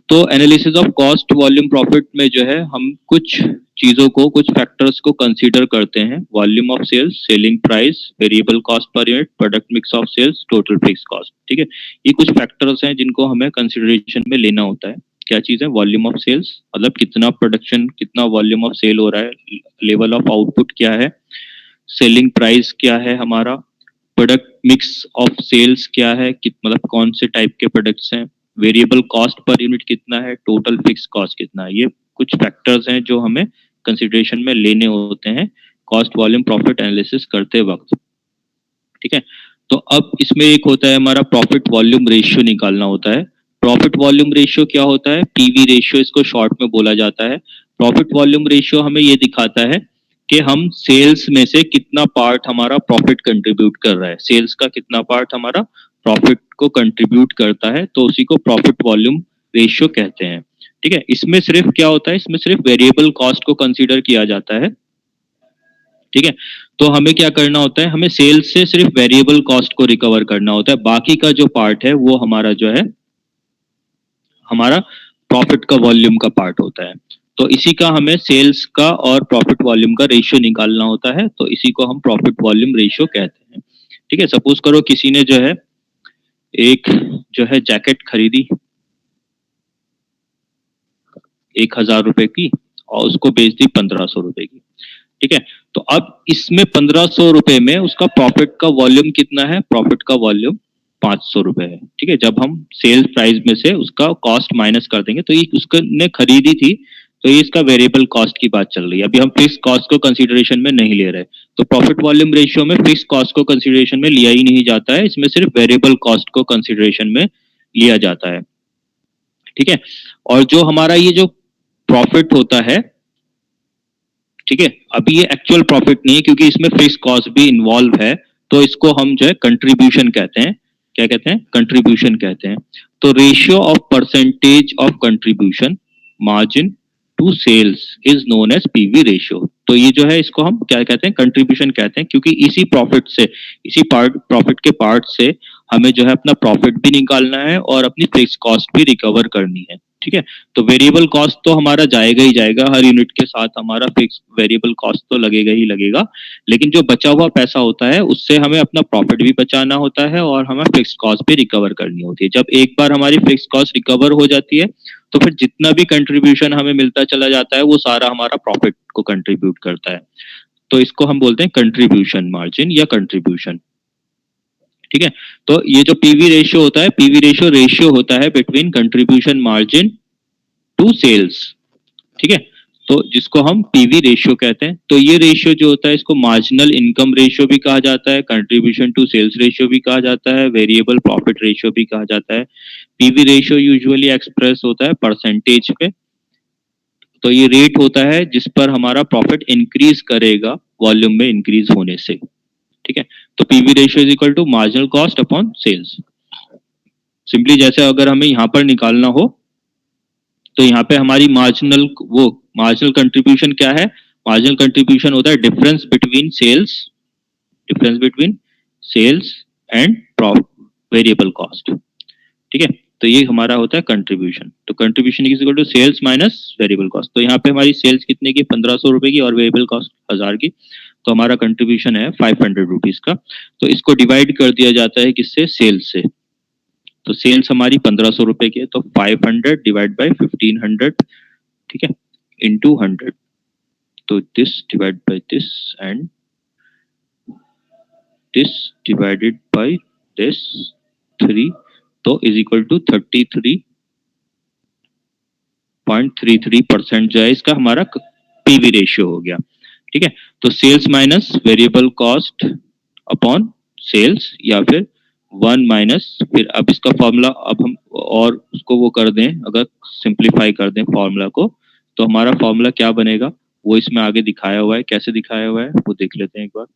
तो analysis of cost volume profit में जो है हम कुछ चीजों को, कुछ फैक्टर्स को कंसीडर करते हैं। Volume of sales, selling price, variable cost per unit, product mix of sales, total fix cost. ठीक है, ये कुछ फैक्टर्स हैं जिनको हमें कंसिडरेशन में लेना होता है। क्या चीज है? वॉल्यूम ऑफ सेल्स, मतलब कितना प्रोडक्शन, कितना वॉल्यूम ऑफ सेल हो रहा है, लेवल ऑफ आउटपुट क्या है, सेलिंग प्राइस क्या है हमारा, प्रोडक्ट मिक्स ऑफ सेल्स क्या है, मतलब कौन से टाइप के प्रोडक्ट्स हैं, वेरिएबल कॉस्ट पर यूनिट कितना है, टोटल फिक्स कॉस्ट कितना है। ये कुछ फैक्टर्स हैं जो हमें कंसिडरेशन में लेने होते हैं कॉस्ट वॉल्यूम प्रॉफिट एनालिसिस करते वक्त। ठीक है, तो अब इसमें एक होता है हमारा प्रॉफिट वॉल्यूम रेशियो निकालना होता है। प्रॉफिट वॉल्यूम रेशियो क्या होता है? पीवी रेशियो इसको शॉर्ट में बोला जाता है। प्रॉफिट वॉल्यूम रेशियो हमें ये दिखाता है कि हम सेल्स में से कितना पार्ट हमारा प्रॉफिट कंट्रीब्यूट कर रहा है, सेल्स का कितना पार्ट हमारा प्रॉफिट को कंट्रीब्यूट करता है, तो उसी को प्रॉफिट वॉल्यूम रेशियो कहते हैं। ठीक है, इसमें सिर्फ क्या होता है, इसमें सिर्फ वेरिएबल कॉस्ट को कंसीडर किया जाता है। ठीक है, तो हमें क्या करना होता है, हमें सेल्स से सिर्फ वेरिएबल कॉस्ट को रिकवर करना होता है, बाकी का जो पार्ट है वो हमारा जो है हमारा प्रॉफिट का वॉल्यूम का पार्ट होता है। तो इसी का हमें सेल्स का और प्रॉफिट वॉल्यूम का रेशियो निकालना होता है, तो इसी को हम प्रॉफिट वॉल्यूम रेशियो कहते हैं। ठीक है, सपोज करो किसी ने जो है एक जो है जैकेट खरीदी 1,000 रुपए की और उसको बेच दी 1,500 रुपए की। ठीक है, तो अब इसमें 1,500 रुपए में उसका प्रॉफिट का वॉल्यूम कितना है? प्रॉफिट का वॉल्यूम 500 रुपए है। ठीक है, जब हम सेल्स प्राइस में से उसका कॉस्ट माइनस कर देंगे, तो ये उसने खरीदी थी, तो ये इसका वेरिएबल कॉस्ट की बात चल रही है। अभी हम फिक्स कॉस्ट को कंसीडरेशन में नहीं ले रहे, तो प्रॉफिट वॉल्यूम रेशियो में फिक्स कॉस्ट को कंसीडरेशन में लिया ही नहीं जाता है, इसमें सिर्फ वेरिएबल कॉस्ट को कंसीडरेशन में लिया जाता है। ठीक है, और जो हमारा ये जो प्रॉफिट होता है, ठीक है, अभी ये एक्चुअल प्रॉफिट नहीं है क्योंकि इसमें फिक्स कॉस्ट भी इन्वॉल्व है, तो इसको हम जो है कंट्रीब्यूशन कहते हैं। क्या कहते हैं? कंट्रीब्यूशन कहते हैं। तो ratio of percentage of contribution margin to sales is known as PV ratio. तो ये जो है इसको हम क्या कहते हैं? कंट्रीब्यूशन कहते हैं, क्योंकि इसी प्रॉफिट से, इसी पार्ट प्रॉफिट के पार्ट से हमें जो है अपना प्रॉफिट भी निकालना है और अपनी फिक्स कॉस्ट भी रिकवर करनी है। ठीक है, तो वेरिएबल कॉस्ट तो हमारा जाएगा ही जाएगा, हर यूनिट के साथ हमारा फिक्स वेरिएबल कॉस्ट तो लगेगा ही लगेगा, लेकिन जो बचा हुआ पैसा होता है उससे हमें अपना प्रॉफिट भी बचाना होता है और हमें फिक्स कॉस्ट भी रिकवर करनी होती है। जब एक बार हमारी फिक्स कॉस्ट रिकवर हो जाती है, तो फिर जितना भी कंट्रीब्यूशन हमें मिलता चला जाता है वो सारा हमारा प्रॉफिट को कंट्रीब्यूट करता है। तो इसको हम बोलते हैं कंट्रीब्यूशन मार्जिन या कंट्रीब्यूशन। ठीक है, तो ये जो पीवी रेशियो होता है, पीवी रेशियो रेशियो होता है between contribution margin to sales. ठीक है, तो जिसको हम पीवी रेशियो कहते हैं। तो ये रेशियो जो होता है इसको मार्जिनल इनकम रेशियो भी कहा जाता है, कंट्रीब्यूशन टू सेल्स रेशियो भी कहा जाता है, वेरिएबल प्रॉफिट रेशियो भी कहा जाता है। पीवी रेशियो यूजुअली एक्सप्रेस होता है परसेंटेज पे। तो ये रेट होता है जिस पर हमारा प्रॉफिट इंक्रीज करेगा वॉल्यूम में इंक्रीज होने से। ठीक है, तो PV ratio is equal to marginal cost upon sales. Simply जैसे अगर हमें यहाँ पर निकालना हो, तो यहाँ पे हमारी मार्जिनल कंट्रीब्यूशन क्या है? मार्जिनल कंट्रीब्यूशन होता है difference between sales and variable cost. ठीक है, तो ये हमारा होता है कंट्रीब्यूशन। तो contribution is equal to sales minus variable cost. तो यहाँ पे हमारी सेल्स कितने की? 1,500 रुपए की, और वेरिएबल कॉस्ट 1,000 की। तो हमारा कंट्रीब्यूशन है 500 रुपीज का। तो इसको डिवाइड कर दिया जाता है किससे? सेल्स से। तो सेल्स हमारी 1,500 रुपए की है, तो 500 डिवाइड बाई 1,500, ठीक है, इंटू 100। तो this divide by this and this divided by this 3, तो इज इक्वल टू 33.33% जो है इसका हमारा पीवी रेशियो हो गया। ठीक है, तो sales minus variable cost upon sales, या फिर 1 - फिर अब इसका फॉर्मूला अब हम और उसको वो कर दें, अगर सिंप्लीफाई कर दें फॉर्मूला को, तो हमारा फॉर्मूला क्या बनेगा वो इसमें आगे दिखाया हुआ है। कैसे दिखाया हुआ है वो देख लेते हैं एक बार।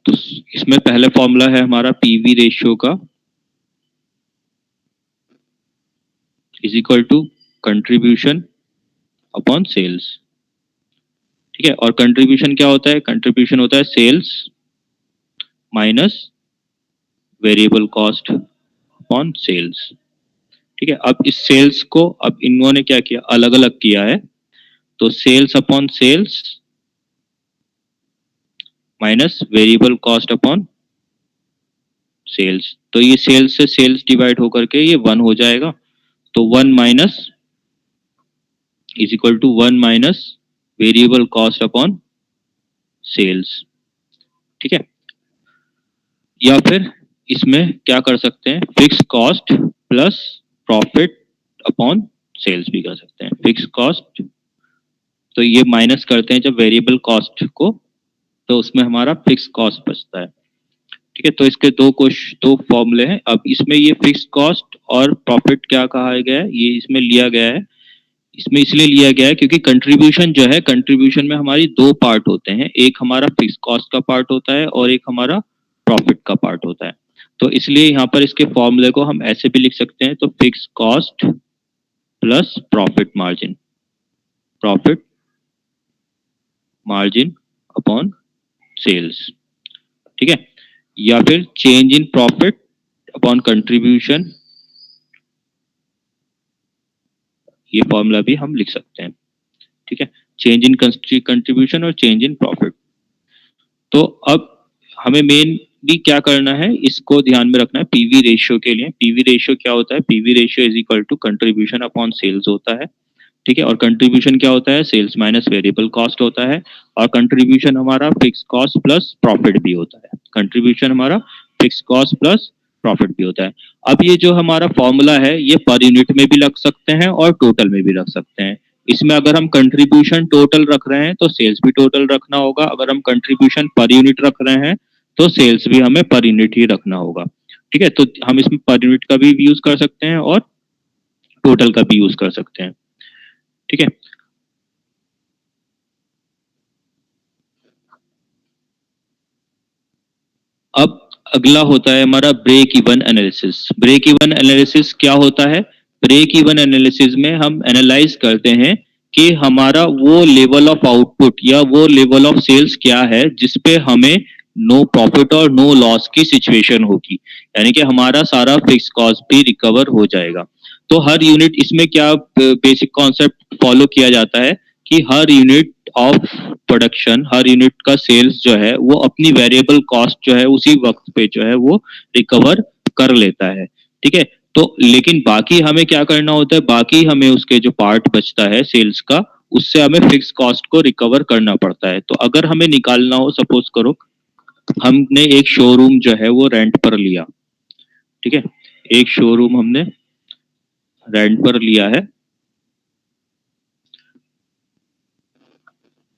तो इसमें पहले फॉर्मूला है हमारा पीवी रेशियो का, is equal to contribution upon sales. ठीक है। और कंट्रीब्यूशन क्या होता है? कंट्रीब्यूशन होता है sales minus variable cost upon sales. ठीक है। अब इस सेल्स को अब इन्होंने क्या किया, अलग अलग किया है। तो sales upon sales minus variable cost upon sales. तो ये सेल्स से सेल्स डिवाइड होकर के ये 1 हो जाएगा। तो 1 minus is equal to 1 minus variable cost upon sales. ठीक है। या फिर इसमें क्या कर सकते हैं, fix cost plus profit upon sales भी कर सकते हैं। फिक्स कॉस्ट तो ये माइनस करते हैं जब वेरिएबल कॉस्ट को, तो उसमें हमारा फिक्स कॉस्ट बचता है। ठीक है। तो इसके दो फॉर्मूले हैं। अब इसमें ये फिक्स कॉस्ट और प्रॉफिट क्या कहा गया है, ये इसमें लिया गया है। इसमें इसलिए लिया गया है क्योंकि कंट्रीब्यूशन जो है, कंट्रीब्यूशन में हमारी दो पार्ट होते हैं, एक हमारा फिक्स कॉस्ट का पार्ट होता है और एक हमारा प्रॉफिट का पार्ट होता है। तो इसलिए यहाँ पर इसके फॉर्मूले को हम ऐसे भी लिख सकते हैं, तो fix cost plus profit margin upon sales. ठीक है। या फिर change in profit upon contribution, ये फॉर्मूला भी हम लिख सकते हैं। ठीक है। चेंज इन कंट्रीब्यूशन और चेंज इन प्रॉफिट। तो अब हमें मेनली क्या करना है, इसको ध्यान में रखना है पीवी रेशियो के लिए। पीवी रेशियो क्या होता है? PV ratio is equal to contribution upon sales होता है। ठीक है। और कंट्रीब्यूशन क्या होता है? सेल्स माइनस वेरिएबल कॉस्ट होता है। और कंट्रीब्यूशन हमारा फिक्स कॉस्ट प्लस प्रॉफिट भी होता है। कंट्रीब्यूशन हमारा फिक्स कॉस्ट प्लस प्रॉफिट भी होता है। अब ये जो हमारा फॉर्मूला है, ये पर यूनिट में भी रख सकते हैं और टोटल में भी रख सकते हैं। इसमें अगर हम कंट्रीब्यूशन टोटल रख रहे हैं तो सेल्स भी टोटल रखना होगा। अगर हम कंट्रीब्यूशन पर यूनिट रख रहे हैं तो सेल्स भी हमें पर यूनिट ही रखना होगा। ठीक है। तो हम इसमें पर यूनिट का भी यूज कर सकते हैं और टोटल का भी यूज कर सकते हैं। ठीक है। अब अगला होता है हमारा break even analysis. Break even analysis क्या होता है? ब्रेक इवन एनालिसिस में हम एनालाइज करते हैं कि हमारा वो लेवल ऑफ आउटपुट या वो लेवल ऑफ सेल्स क्या है जिसपे हमें नो प्रॉफिट और नो लॉस की सिचुएशन होगी, यानी कि हमारा सारा फिक्स कॉस्ट भी रिकवर हो जाएगा। तो हर यूनिट, इसमें क्या बेसिक कॉन्सेप्ट फॉलो किया जाता है कि हर यूनिट ऑफ प्रोडक्शन, हर यूनिट का सेल्स जो है वो अपनी वेरिएबल कॉस्ट जो है उसी वक्त पे जो है वो रिकवर कर लेता है। ठीक है। तो लेकिन बाकी हमें क्या करना होता है, बाकी हमें उसके जो पार्ट बचता है सेल्स का, उससे हमें फिक्स कॉस्ट को रिकवर करना पड़ता है। तो अगर हमें निकालना हो, सपोज करो हमने एक शोरूम जो है वो रेंट पर लिया। ठीक है। एक शोरूम हमने रेंट पर लिया है,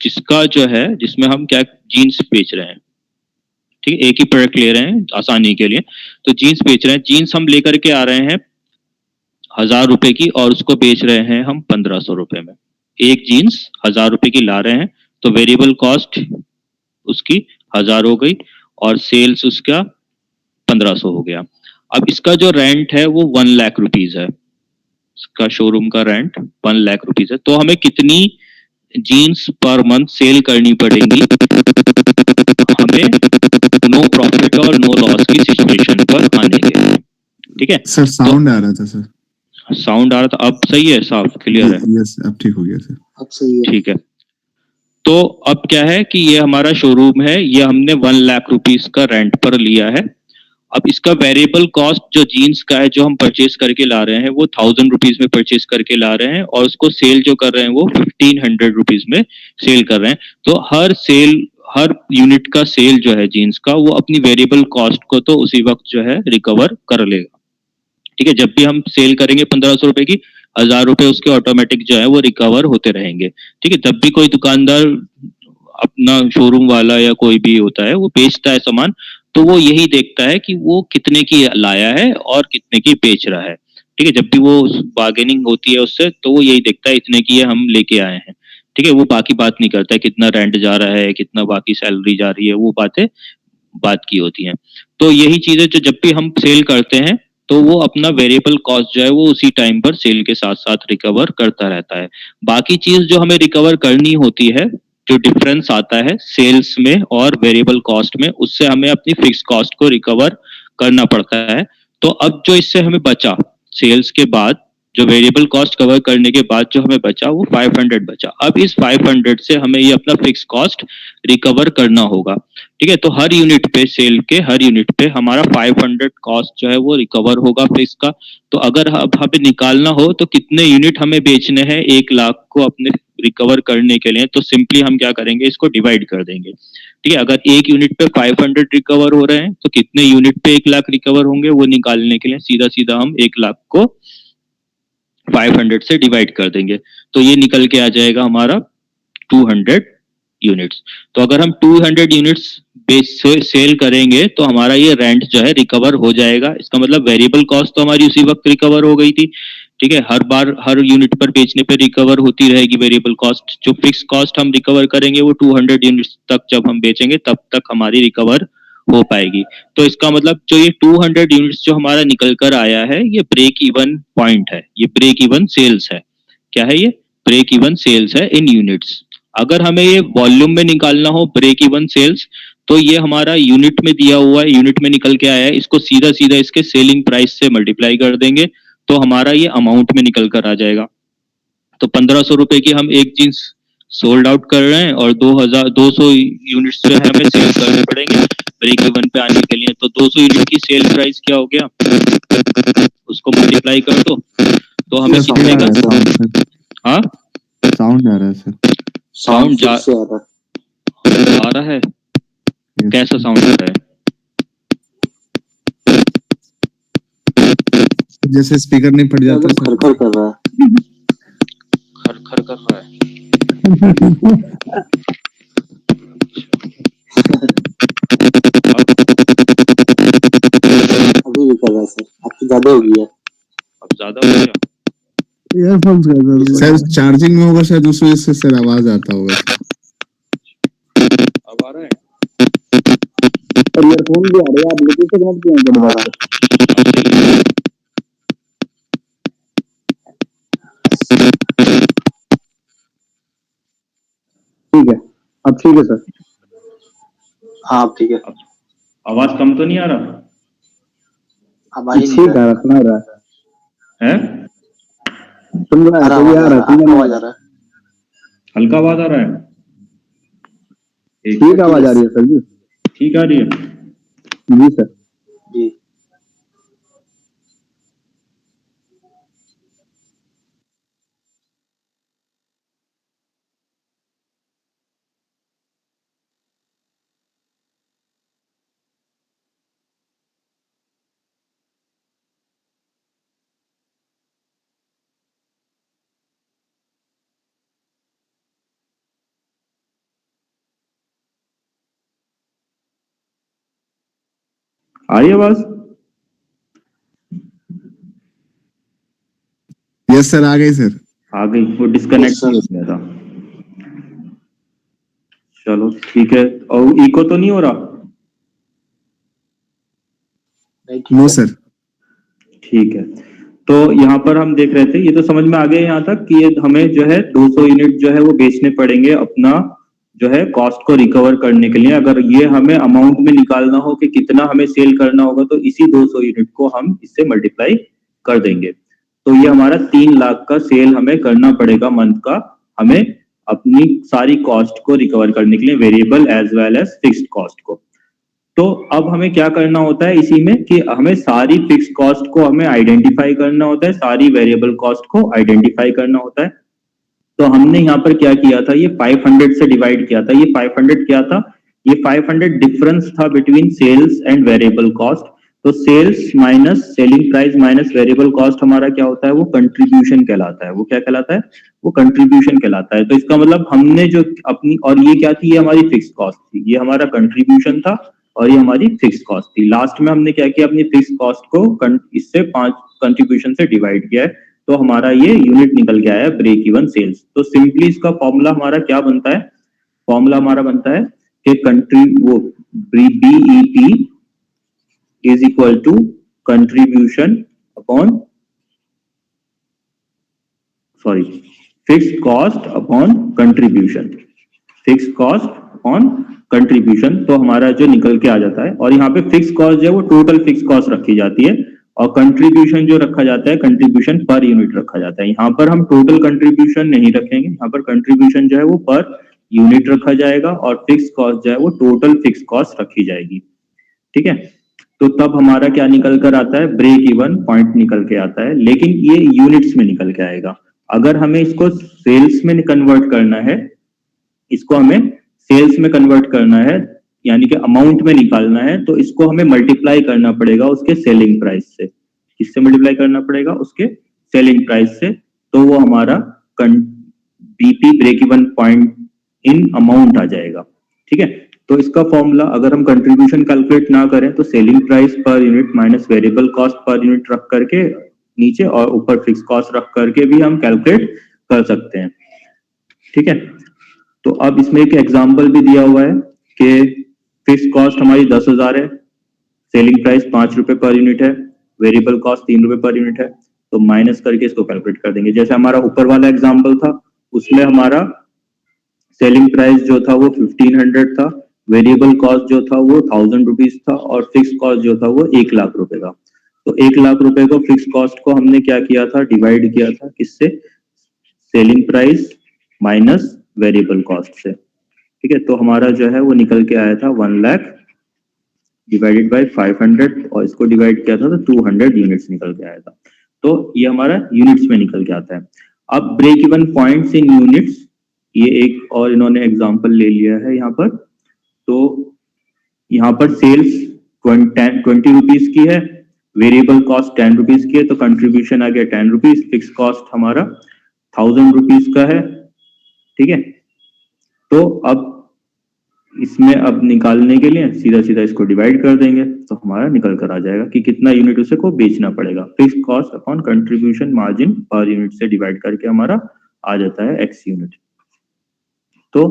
जिसका जो है, जिसमें हम क्या जीन्स बेच रहे हैं। ठीक है। एक ही प्रोडक्ट ले रहे हैं आसानी के लिए। तो जीन्स बेच रहे हैं, जीन्स हम लेकर के आ रहे हैं 1,000 रुपए की और उसको बेच रहे हैं हम 1,500 रुपए में। एक जीन्स 1,000 रुपए की ला रहे हैं, तो वेरिएबल कॉस्ट उसकी 1,000 हो गई और सेल्स उसका 1,500 हो गया। अब इसका जो रेंट है वो 1,00,000 रुपीज है। इसका शोरूम का रेंट 1,00,000 रुपीज है। तो हमें कितनी जीन्स पर मंथ सेल करनी पड़ेंगी हमें नो प्रॉफिट और नो लॉस की सिचुएशन पर आने के लिए? ठीक है।
सर साउंड आ रहा था सर।
साउंड आ रहा था, अब सही है, साफ क्लियर है?
यस, अब ठीक हो गया सर।
अब सही है।
ठीक है। तो अब क्या है कि ये हमारा शोरूम है, ये हमने 1,00,000 रुपीज का रेंट पर लिया है। अब इसका वेरिएबल कॉस्ट जो जीन्स का है, जो हम परचेज करके ला रहे हैं, वो 1,000 रुपीज में परचेज करके ला रहे हैं और उसको सेल जो कर रहे हैं वो 1,500 रुपीज में सेल कर रहे हैं। तो हर यूनिट का सेल जो है जीन्स का, वो अपनी वेरिएबल कॉस्ट को तो उसी वक्त जो है रिकवर कर लेगा। ठीक है। जब भी हम सेल करेंगे 1,500 रुपए की, 1,000 रुपए उसके ऑटोमेटिक जो है वो रिकवर होते रहेंगे। ठीक है। जब भी कोई दुकानदार, अपना शोरूम वाला या कोई भी होता है, वो बेचता है सामान, तो वो यही देखता है कि वो कितने की लाया है और कितने की बेच रहा है। ठीक है। जब भी वो बार्गेनिंग होती है उससे, तो वो यही देखता है इतने की ये हम लेके आए हैं। ठीक है। वो बाकी बात नहीं करता है कितना रेंट जा रहा है, कितना बाकी सैलरी जा रही है, वो बातें बात की होती हैं। तो यही चीजें जो जब भी हम सेल करते हैं, तो वो अपना वेरिएबल कॉस्ट जो है वो उसी टाइम पर सेल के साथ साथ रिकवर करता रहता है। बाकी चीज जो हमें रिकवर करनी होती है, जो डिफरेंस आता है सेल्स में और वेरिएबल कॉस्ट में, उससे हमें अपनी फिक्स कॉस्ट को रिकवर करना पड़ता है। तो अब जो इससे हमें बचा सेल्स के बाद, जो वेरिएबल कॉस्ट कवर करने के बाद जो हमें बचा वो 500 बचा। अब इस 500 से हमें ये अपना फिक्स कॉस्ट रिकवर करना होगा। ठीक है, तो हर यूनिट पे, सेल के हर यूनिट पे हमारा 500 कॉस्ट जो है वो रिकवर होगा फिक्स का। तो अगर अब हमें निकालना हो तो कितने यूनिट हमें बेचने हैं 1 लाख को अपने रिकवर करने के लिए, तो सिंपली हम क्या करेंगे, इसको डिवाइड कर देंगे। ठीक है, अगर एक यूनिट पे 500 रिकवर हो रहे हैं तो कितने यूनिट पे 1 लाख रिकवर होंगे, वो निकालने के लिए सीधा सीधा हम 1 लाख को 500 से डिवाइड कर देंगे, तो ये निकल के आ जाएगा हमारा 200 यूनिट्स। तो अगर हम 200 यूनिट्स सेल करेंगे तो हमारा ये रेंट जो है रिकवर हो जाएगा। इसका मतलब वेरिएबल कॉस्ट तो हमारी उसी वक्त रिकवर हो गई थी। ठीक है, हर बार हर यूनिट पर बेचने पे रिकवर होती रहेगी वेरिएबल कॉस्ट। जो फिक्स कॉस्ट हम रिकवर करेंगे वो 200 यूनिट्स तक जब हम बेचेंगे तब तक हमारी रिकवर हो पाएगी। तो इसका मतलब जो ये 200 यूनिट्स जो हमारा निकल कर आया है, ये ब्रेक इवन पॉइंट है, ये ब्रेक इवन सेल्स है। क्या है ये? ब्रेक इवन सेल्स है इन यूनिट्स। अगर हमें ये वॉल्यूम में निकालना हो ब्रेक इवन सेल्स, तो ये हमारा यूनिट में दिया हुआ है, यूनिट में निकल के आया है, इसको सीधा सीधा इसके सेलिंग प्राइस से मल्टीप्लाई कर देंगे तो हमारा ये अमाउंट में निकल कर आ जाएगा। तो 1500 रुपए की हम एक जीन्स सोल्ड आउट कर रहे हैं और 200 यूनिट्स जो है हमें सेल करने पड़ेंगे ब्रेक इवन पे आने के लिए। तो 200 यूनिट की सेल प्राइस क्या हो गया, उसको मल्टीप्लाई कर दो तो हमें कितने का, हाँ
साउंड आ रहा है सर।
साउंड आ रहा है, कैसा साउंड आ रहा है?
जैसे स्पीकर नहीं फट जाता सर।
खरखर कर रहा है।
खरखर कर रहा है।
अभी भी कर रहा है सर, आपकी ज्यादा हो गई है।
अब ज्यादा हो गया?
ईयरफोन्स सर चार्जिंग में होगा शायद, उस वजह से सर आवाज आता होगा।
अब आ रहा है?
और ईयरफोन भी आ रहे हैं, आप ब्लूटूथ से कनेक्ट किए हैं दोबारा? ठीक है, अब ठीक है सर। हाँ अब ठीक है।
आवाज कम तो नहीं आ रहा?
अब ठीक है, सुना रहा
है?
सुन रहा है, आवाज आ रहा है।
हल्का आवाज आ रहा है?
ठीक आवाज आ रही है सर जी।
ठीक आ रही है?
जी सर जी।
आ रही आवाज?
यस सर, आ गई सर।
आ गई, वो डिस्कनेक्ट हो गया था। चलो ठीक है, और इको तो नहीं हो रहा?
No sir.
ठीक है, तो यहाँ पर हम देख रहे थे, ये तो समझ में आ गया यहाँ तक कि ये हमें जो है 200 यूनिट जो है वो बेचने पड़ेंगे अपना जो है कॉस्ट को रिकवर करने के लिए। अगर ये हमें अमाउंट में निकालना हो कि कितना हमें सेल करना होगा, तो इसी 200 यूनिट को हम इससे मल्टीप्लाई कर देंगे। तो ये हमारा 3 लाख का सेल हमें करना पड़ेगा मंथ का, हमें अपनी सारी कॉस्ट को रिकवर करने के लिए, variable as well as fixed cost को। तो अब हमें क्या करना होता है इसी में कि हमें सारी फिक्स कॉस्ट को हमें आइडेंटिफाई करना होता है, सारी वेरिएबल कॉस्ट को आइडेंटिफाई करना होता है। तो हमने यहाँ पर क्या किया था, ये 500 से डिवाइड किया था। ये 500 क्या था, ये 500 डिफरेंस था between sales and variable cost. तो sales minus selling price minus variable cost हमारा क्या होता है, वो कंट्रीब्यूशन कहलाता है। वो क्या कहलाता है, वो कंट्रीब्यूशन कहलाता है। तो इसका मतलब हमने जो अपनी, और ये क्या थी, ये हमारी फिक्स कॉस्ट थी, ये हमारा कंट्रीब्यूशन था और ये हमारी फिक्स कॉस्ट थी। लास्ट में हमने क्या किया, अपनी फिक्स कॉस्ट को इससे 5 कंट्रीब्यूशन से डिवाइड किया है, तो हमारा ये यूनिट निकल के आया ब्रेक इवन सेल्स। तो सिंपली इसका फॉर्मूला हमारा क्या बनता है, फॉर्मूला हमारा बनता है कि कंट्री वो BEP is equal to contribution upon, sorry, fixed cost upon contribution.
Fix cost on contribution, तो हमारा जो निकल के आ जाता है। और यहाँ पे फिक्स कॉस्ट जो है वो टोटल फिक्स कॉस्ट रखी जाती है, और कंट्रीब्यूशन जो रखा जाता है कंट्रीब्यूशन पर यूनिट रखा जाता है। यहाँ पर हम टोटल कंट्रीब्यूशन नहीं रखेंगे, यहाँ पर कंट्रीब्यूशन जो है वो पर यूनिट रखा जाएगा, और फिक्स कॉस्ट जो है वो टोटल फिक्स कॉस्ट रखी जाएगी। ठीक है, तो तब हमारा क्या निकल कर आता है, ब्रेक इवन पॉइंट निकल के आता है, लेकिन ये यूनिट्स में निकल के आएगा। अगर हमें इसको सेल्स में कन्वर्ट करना है, इसको हमें सेल्स में कन्वर्ट करना है, यानी कि अमाउंट में निकालना है, तो इसको हमें मल्टीप्लाई करना पड़ेगा उसके सेलिंग प्राइस से। किससे मल्टीप्लाई करना पड़ेगा, उसके सेलिंग प्राइस से, तो वो हमारा BP break even point in amount आ जाएगा। ठीक है, तो इसका फॉर्मूला अगर हम कंट्रीब्यूशन कैलकुलेट ना करें तो selling price per unit minus variable cost per unit रख करके नीचे, और ऊपर फिक्स कॉस्ट रख करके भी हम कैलकुलेट कर सकते हैं। ठीक है, तो अब इसमें एक एग्जांपल भी दिया हुआ है कि फिक्स कॉस्ट हमारी 10,000 है, सेलिंग प्राइस 5 रुपए पर यूनिट है, वेरिएबल कॉस्ट 3 रुपए पर यूनिट है, तो माइनस करके इसको कैलकुलेट कर देंगे। जैसे हमारा ऊपर वाला एग्जांपल था, उसमें हमारा सेलिंग प्राइस जो था वो 1500 था, वेरिएबल कॉस्ट जो था वो 1000 रुपीज था, और फिक्स कॉस्ट जो था वो 1 लाख रुपए का। तो 1 लाख रुपए को फिक्स कॉस्ट को हमने क्या किया था, डिवाइड किया था किससे, selling price minus variable cost से। ठीक है, तो हमारा जो है वो निकल के आया था 1 लाख डिवाइडेड बाय 500, और इसको डिवाइड किया था तो 200 यूनिट्स निकल के आया था। तो ये हमारा यूनिट्स में निकल के आता है। अब break even points in units, ये एक और इन्होंने एग्जांपल ले लिया है यहाँ पर। तो यहाँ पर सेल्स 20 रुपीज की है, वेरिएबल कॉस्ट 10 रुपीज की है, तो कंट्रीब्यूशन आ गया 10 रुपीज, फिक्स कॉस्ट हमारा 1000 रुपीज का है। ठीक है, तो अब इसमें अब निकालने के लिए सीधा सीधा इसको डिवाइड कर देंगे, तो हमारा निकल कर आ जाएगा कि कितना यूनिट उसे को बेचना पड़ेगा। Fix cost upon contribution margin per unit से डिवाइड करके हमारा आ जाता है एक्स यूनिट। तो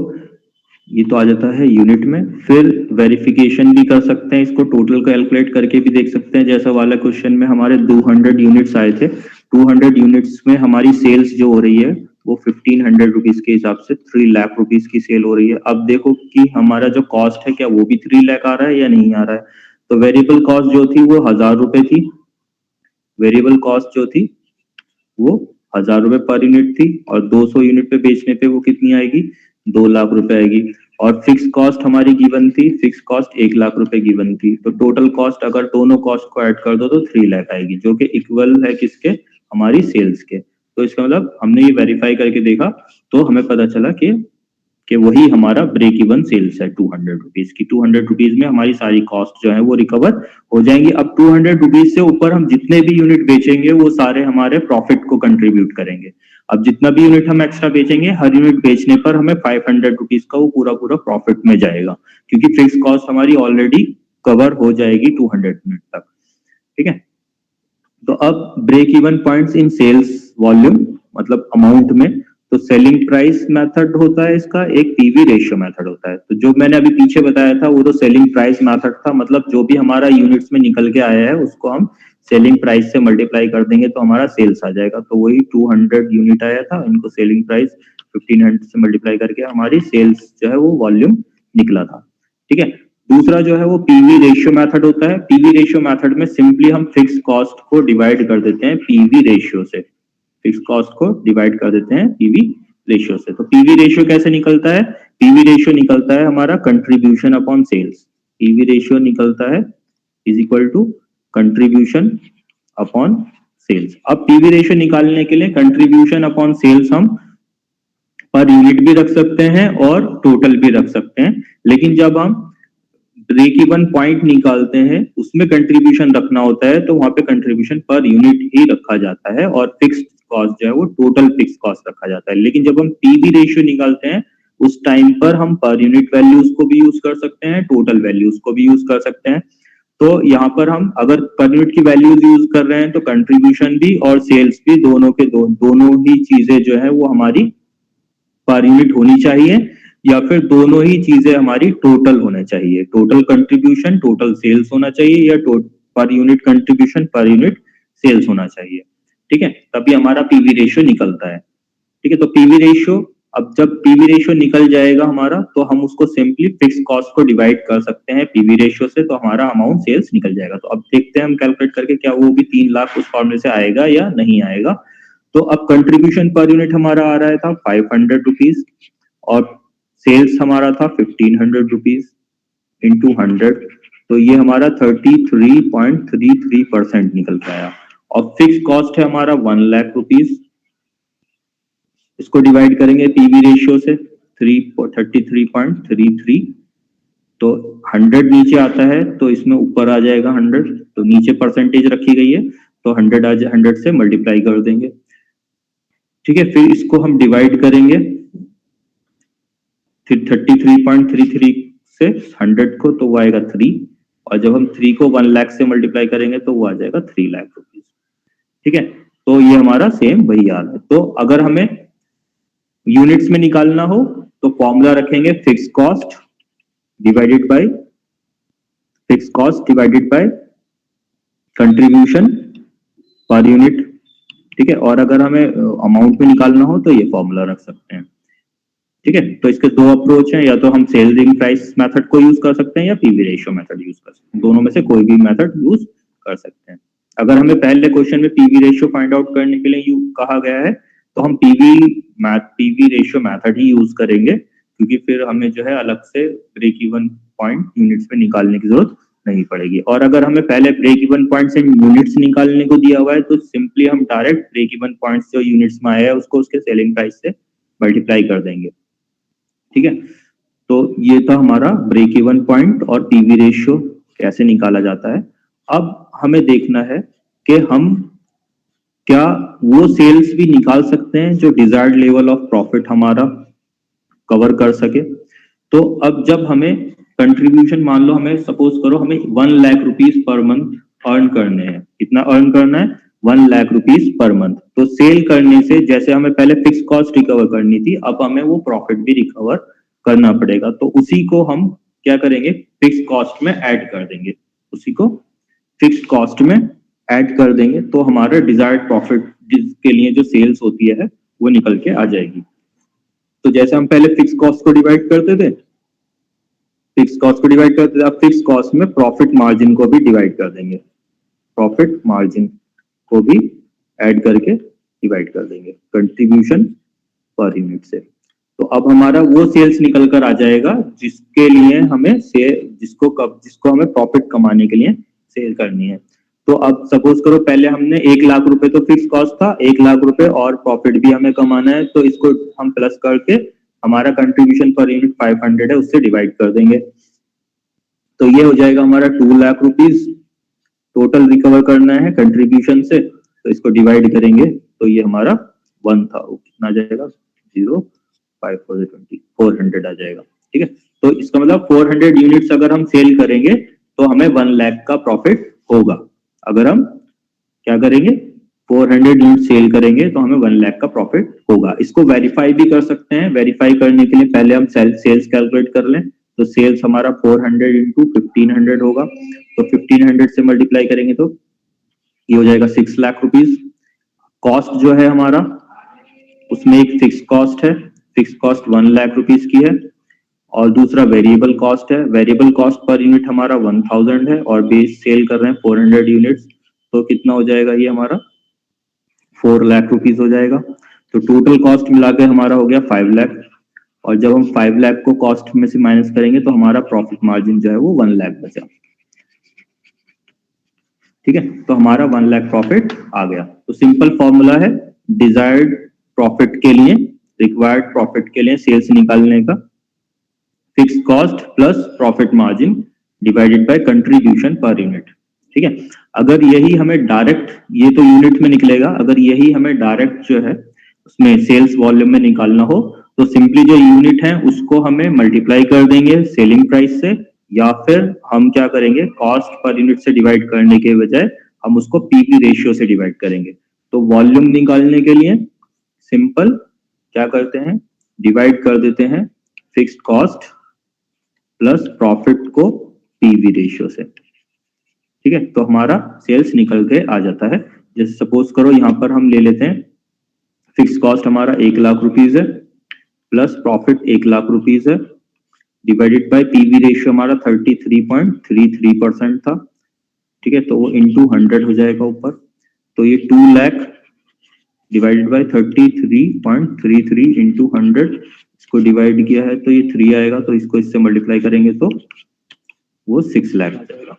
ये तो आ जाता है यूनिट में। फिर वेरिफिकेशन भी कर सकते हैं, इसको टोटल कैलकुलेट करके भी देख सकते हैं। जैसा वाला क्वेश्चन में हमारे 200 यूनिट्स आए थे, 200 यूनिट्स में हमारी सेल्स जो हो रही है वो 1500 रुपीज के हिसाब से 3 लाख रुपीज की सेल हो रही है। अब देखो कि हमारा जो कॉस्ट है क्या वो भी 3 लाख आ रहा है या नहीं आ रहा है। तो वेरिएबल कॉस्ट जो थी वो 1000 रुपए थी, वेरिएबल कॉस्ट जो थी वो 1000 रुपए पर यूनिट थी, और 200 यूनिट पे बेचने पे वो कितनी आएगी, 2 लाख रुपए आएगी। और फिक्स कॉस्ट हमारी गिवन थी, फिक्स कॉस्ट 1 लाख रुपए गिवन थी। तो टोटल कॉस्ट अगर दोनों कॉस्ट को ऐड कर दो तो 3 लाख आएगी, जो कि इक्वल है किसके, हमारी सेल्स के। तो इसका मतलब हमने ये वेरीफाई करके देखा तो हमें पता चला कि वही हमारा ब्रेक इवन सेल्स है 200 रुपीज की। 200 रुपीज में हमारी सारी कॉस्ट जो है वो रिकवर हो जाएंगी। अब 200 रुपीज से ऊपर हम जितने भी यूनिट बेचेंगे वो सारे हमारे प्रॉफिट को कंट्रीब्यूट करेंगे। अब जितना भी यूनिट हम एक्स्ट्रा बेचेंगे, हर यूनिट बेचने पर हमें 500 रुपीज का वो पूरा पूरा प्रॉफिट में जाएगा, क्योंकि फिक्स कॉस्ट हमारी ऑलरेडी कवर हो जाएगी 200 यूनिट तक। ठीक है, तो अब break even points in sales volume मतलब अमाउंट में, तो सेलिंग प्राइस मेथड होता है इसका, एक पीवी रेशियो मेथड होता है। तो जो मैंने अभी पीछे बताया था वो तो सेलिंग प्राइस मेथड था, मतलब जो भी हमारा यूनिट्स में निकल के आया है उसको हम सेलिंग प्राइस से मल्टीप्लाई कर देंगे तो हमारा सेल्स आ जाएगा। तो वही 200 यूनिट आया था, इनको सेलिंग प्राइस 1500 से मल्टीप्लाई करके हमारी सेल्स जो है वो वॉल्यूम निकला था। ठीक है, दूसरा जो है वो पीवी रेशियो मेथड होता है। पीवी रेशियो मेथड में सिंपली हम फिक्स कॉस्ट को डिवाइड कर देते हैं पीवी रेशियो से, फिक्स कॉस्ट को डिवाइड कर देते हैं पीवी रेशियो से। तो पीवी रेशियो कैसे निकलता है, पीवी रेशियो निकलता है हमारा contribution upon sales. PV ratio निकलता है is equal to contribution upon sales. अब पीवी रेशियो निकालने के लिए कंट्रीब्यूशन अपॉन सेल्स हम पर यूनिट भी रख सकते हैं और टोटल भी रख सकते हैं, लेकिन जब हम ब्रेक इवन पॉइंट निकालते हैं उसमें कंट्रीब्यूशन रखना होता है तो वहां पे कंट्रीब्यूशन पर यूनिट ही रखा जाता है और फिक्स्ड कॉस्ट जो है वो टोटल फिक्स कॉस्ट रखा जाता है। लेकिन जब हम पीवी रेशियो निकालते हैं उस टाइम पर हम पर यूनिट वैल्यूज को भी यूज कर सकते हैं, टोटल वैल्यूज को भी यूज कर सकते हैं। तो यहाँ पर हम अगर पर यूनिट की वैल्यूज यूज कर रहे हैं तो कंट्रीब्यूशन भी और सेल्स भी दोनों ही चीजें जो है वो हमारी पर यूनिट होनी चाहिए, या फिर दोनों ही चीजें हमारी टोटल होना चाहिए, टोटल कंट्रीब्यूशन टोटल सेल्स होना चाहिए, या per unit contribution per unit sales होना चाहिए। ठीक है, तभी हमारा पीवी रेशियो निकलता है। ठीक है, तो पीवी रेशियो अब जब पीवी रेशियो निकल जाएगा हमारा, तो हम उसको सिंपली फिक्स कॉस्ट को डिवाइड कर सकते हैं पीवी रेशियो से, तो हमारा अमाउंट सेल्स निकल जाएगा। तो अब देखते हैं हम कैलकुलेट करके क्या वो भी 3 लाख उस फॉर्मूले से आएगा या नहीं आएगा। तो अब कंट्रीब्यूशन पर यूनिट हमारा आ रहा था 500 रुपीज और सेल्स हमारा था 1500 रुपीज इंटू 100, तो ये हमारा 33.33% निकल के आया। और फिक्स कॉस्ट है हमारा 1 लाख रुपीज, इसको डिवाइड करेंगे पीवी रेशियो से 33.33, तो 100 नीचे आता है तो इसमें ऊपर आ जाएगा 100, तो नीचे परसेंटेज रखी गई है तो 100 से मल्टीप्लाई कर देंगे। ठीक है, फिर इसको हम डिवाइड करेंगे, फिर 33.33 से 100 को, तो वो आएगा 3, और जब हम 3 को 1 लाख से मल्टीप्लाई करेंगे तो वो आ जाएगा 3 लाख रुपीज। ठीक है, तो ये हमारा सेम वही हाल है। तो अगर हमें यूनिट्स में निकालना हो तो फॉर्मूला रखेंगे fix cost divided by contribution per unit. ठीक है, और अगर हमें अमाउंट में निकालना हो तो ये फॉर्मूला रख सकते हैं। ठीक है, तो इसके दो अप्रोच हैं, या तो हम सेलिंग प्राइस मेथड को यूज कर सकते हैं या पीवी रेशियो मेथड यूज कर सकते हैं, दोनों में से कोई भी मेथड यूज कर सकते हैं। अगर हमें पहले क्वेश्चन में पीवी रेशियो फाइंड आउट करने के लिए कहा गया है तो हम पीवी रेशियो मेथड ही यूज करेंगे, क्योंकि फिर हमें जो है अलग से ब्रेक इवन पॉइंट यूनिट्स में निकालने की जरूरत नहीं पड़ेगी। और अगर हमें पहले ब्रेक इवन पॉइंट से यूनिट्स निकालने को दिया हुआ है तो सिंपली हम डायरेक्ट ब्रेक इवन पॉइंट जो यूनिट्स में आया है उसको उसके सेलिंग प्राइस से मल्टीप्लाई कर देंगे। ठीक है, तो ये था हमारा ब्रेक इवन पॉइंट और पीवी रेशियो कैसे निकाला जाता है। अब हमें देखना है कि हम क्या वो सेल्स भी निकाल सकते हैं जो डिजायर्ड लेवल ऑफ प्रॉफिट हमारा कवर कर सके। तो अब जब हमें कंट्रीब्यूशन, मान लो हमें सपोज करो हमें 1 lakh rupees per month earn करने हैं, कितना अर्न करना है 1 लाख रुपीज पर मंथ। तो सेल करने से जैसे हमें पहले फिक्स कॉस्ट रिकवर करनी थी, अब हमें वो प्रॉफिट भी रिकवर करना पड़ेगा, तो उसी को हम क्या करेंगे फिक्स कॉस्ट में ऐड कर देंगे, उसी को फिक्स कॉस्ट में ऐड कर देंगे, तो हमारा डिजायर्ड प्रॉफिट जिसके लिए जो सेल्स होती है वो निकल के आ जाएगी। तो जैसे हम पहले फिक्स कॉस्ट को डिवाइड करते थे, अब फिक्स कॉस्ट में प्रॉफिट मार्जिन को भी डिवाइड कर देंगे, प्रॉफिट मार्जिन को भी ऐड करके डिवाइड कर देंगे कंट्रीब्यूशन पर यूनिट से। तो अब हमारा वो सेल्स निकल कर आ जाएगा जिसके लिए हमें जिसको हमें प्रॉफिट कमाने के लिए सेल करनी है। तो अब सपोज करो पहले हमने 1 लाख रुपए तो फिक्स कॉस्ट था, 1 लाख रुपए और प्रॉफिट भी हमें कमाना है, तो इसको हम प्लस करके हमारा कंट्रीब्यूशन पर यूनिट 500 है उससे डिवाइड कर देंगे, तो ये हो जाएगा हमारा 2 लाख रुपीज टोटल रिकवर करना है कंट्रीब्यूशन से, तो इसको डिवाइड करेंगे तो ये हमारा 1 था, कितना आ जाएगा 0.5 400 आ जाएगा। ठीक है, तो इसका मतलब 400 यूनिट्स अगर हम सेल करेंगे तो हमें 1 लाख का प्रॉफिट होगा। अगर हम क्या करेंगे 400 यूनिट सेल करेंगे तो हमें 1 लाख का प्रॉफिट होगा। इसको वेरीफाई भी कर सकते हैं, वेरीफाई करने के लिए पहले हम सेल्स कैलकुलेट कर लें, तो सेल्स हमारा 400 इंटू 1500 होगा, तो 1500 से मल्टीप्लाई करेंगे तो ये हो जाएगा 6 लाख रुपीज। कॉस्ट जो है हमारा उसमें एक फिक्स कॉस्ट है, फिक्स कॉस्ट 1 लाख रुपीज की है, और दूसरा वेरिएबल कॉस्ट है, वेरिएबल कॉस्ट पर यूनिट हमारा 1000 है, और बेस सेल कर रहे हैं 400 यूनिट्स, तो कितना हो जाएगा ये हमारा 4 लाख रुपीज हो जाएगा। तो टोटल कॉस्ट मिला के हमारा हो गया 5 लाख, और जब हम 5 लाख को कॉस्ट में से माइनस करेंगे तो हमारा प्रॉफिट मार्जिन जो है वो 1 लाख बचा। ठीक है, तो हमारा 1 लाख प्रॉफिट आ गया। तो सिंपल फॉर्मूला है डिजायर्ड प्रॉफिट के लिए, रिक्वायर्ड प्रॉफिट के लिए सेल्स निकालने का, fix cost plus profit margin divided by contribution per unit. ठीक है, अगर यही हमें डायरेक्ट, ये तो यूनिट में निकलेगा, अगर यही हमें डायरेक्ट जो है उसमें सेल्स वॉल्यूम में निकालना हो तो सिंपली जो यूनिट है उसको हमें मल्टीप्लाई कर देंगे सेलिंग प्राइस से, या फिर हम क्या करेंगे कॉस्ट पर यूनिट से डिवाइड करने के बजाय हम उसको पीवी रेशियो से डिवाइड करेंगे। तो वॉल्यूम निकालने के लिए सिंपल क्या करते हैं डिवाइड कर देते हैं फिक्स्ड कॉस्ट प्लस प्रॉफिट को पीवी रेशियो से। ठीक है, तो हमारा सेल्स निकल के आ जाता है। जैसे सपोज करो यहाँ पर हम ले लेते हैं फिक्स कॉस्ट हमारा 1 लाख रुपीज है, प्लस प्रॉफिट 1 लाख रुपीस है, डिवाइडेड बाय पीवी रेशियो हमारा 33.33% था, ठीक है, तो वो इंटू 100 हो जाएगा ऊपर, तो ये 2 लाख डिवाइडेड बाय 33.33 इंटू 100, इसको डिवाइड किया है तो ये 3 आएगा, तो इसको इससे मल्टीप्लाई करेंगे तो वो 6 लाख आ जाएगा,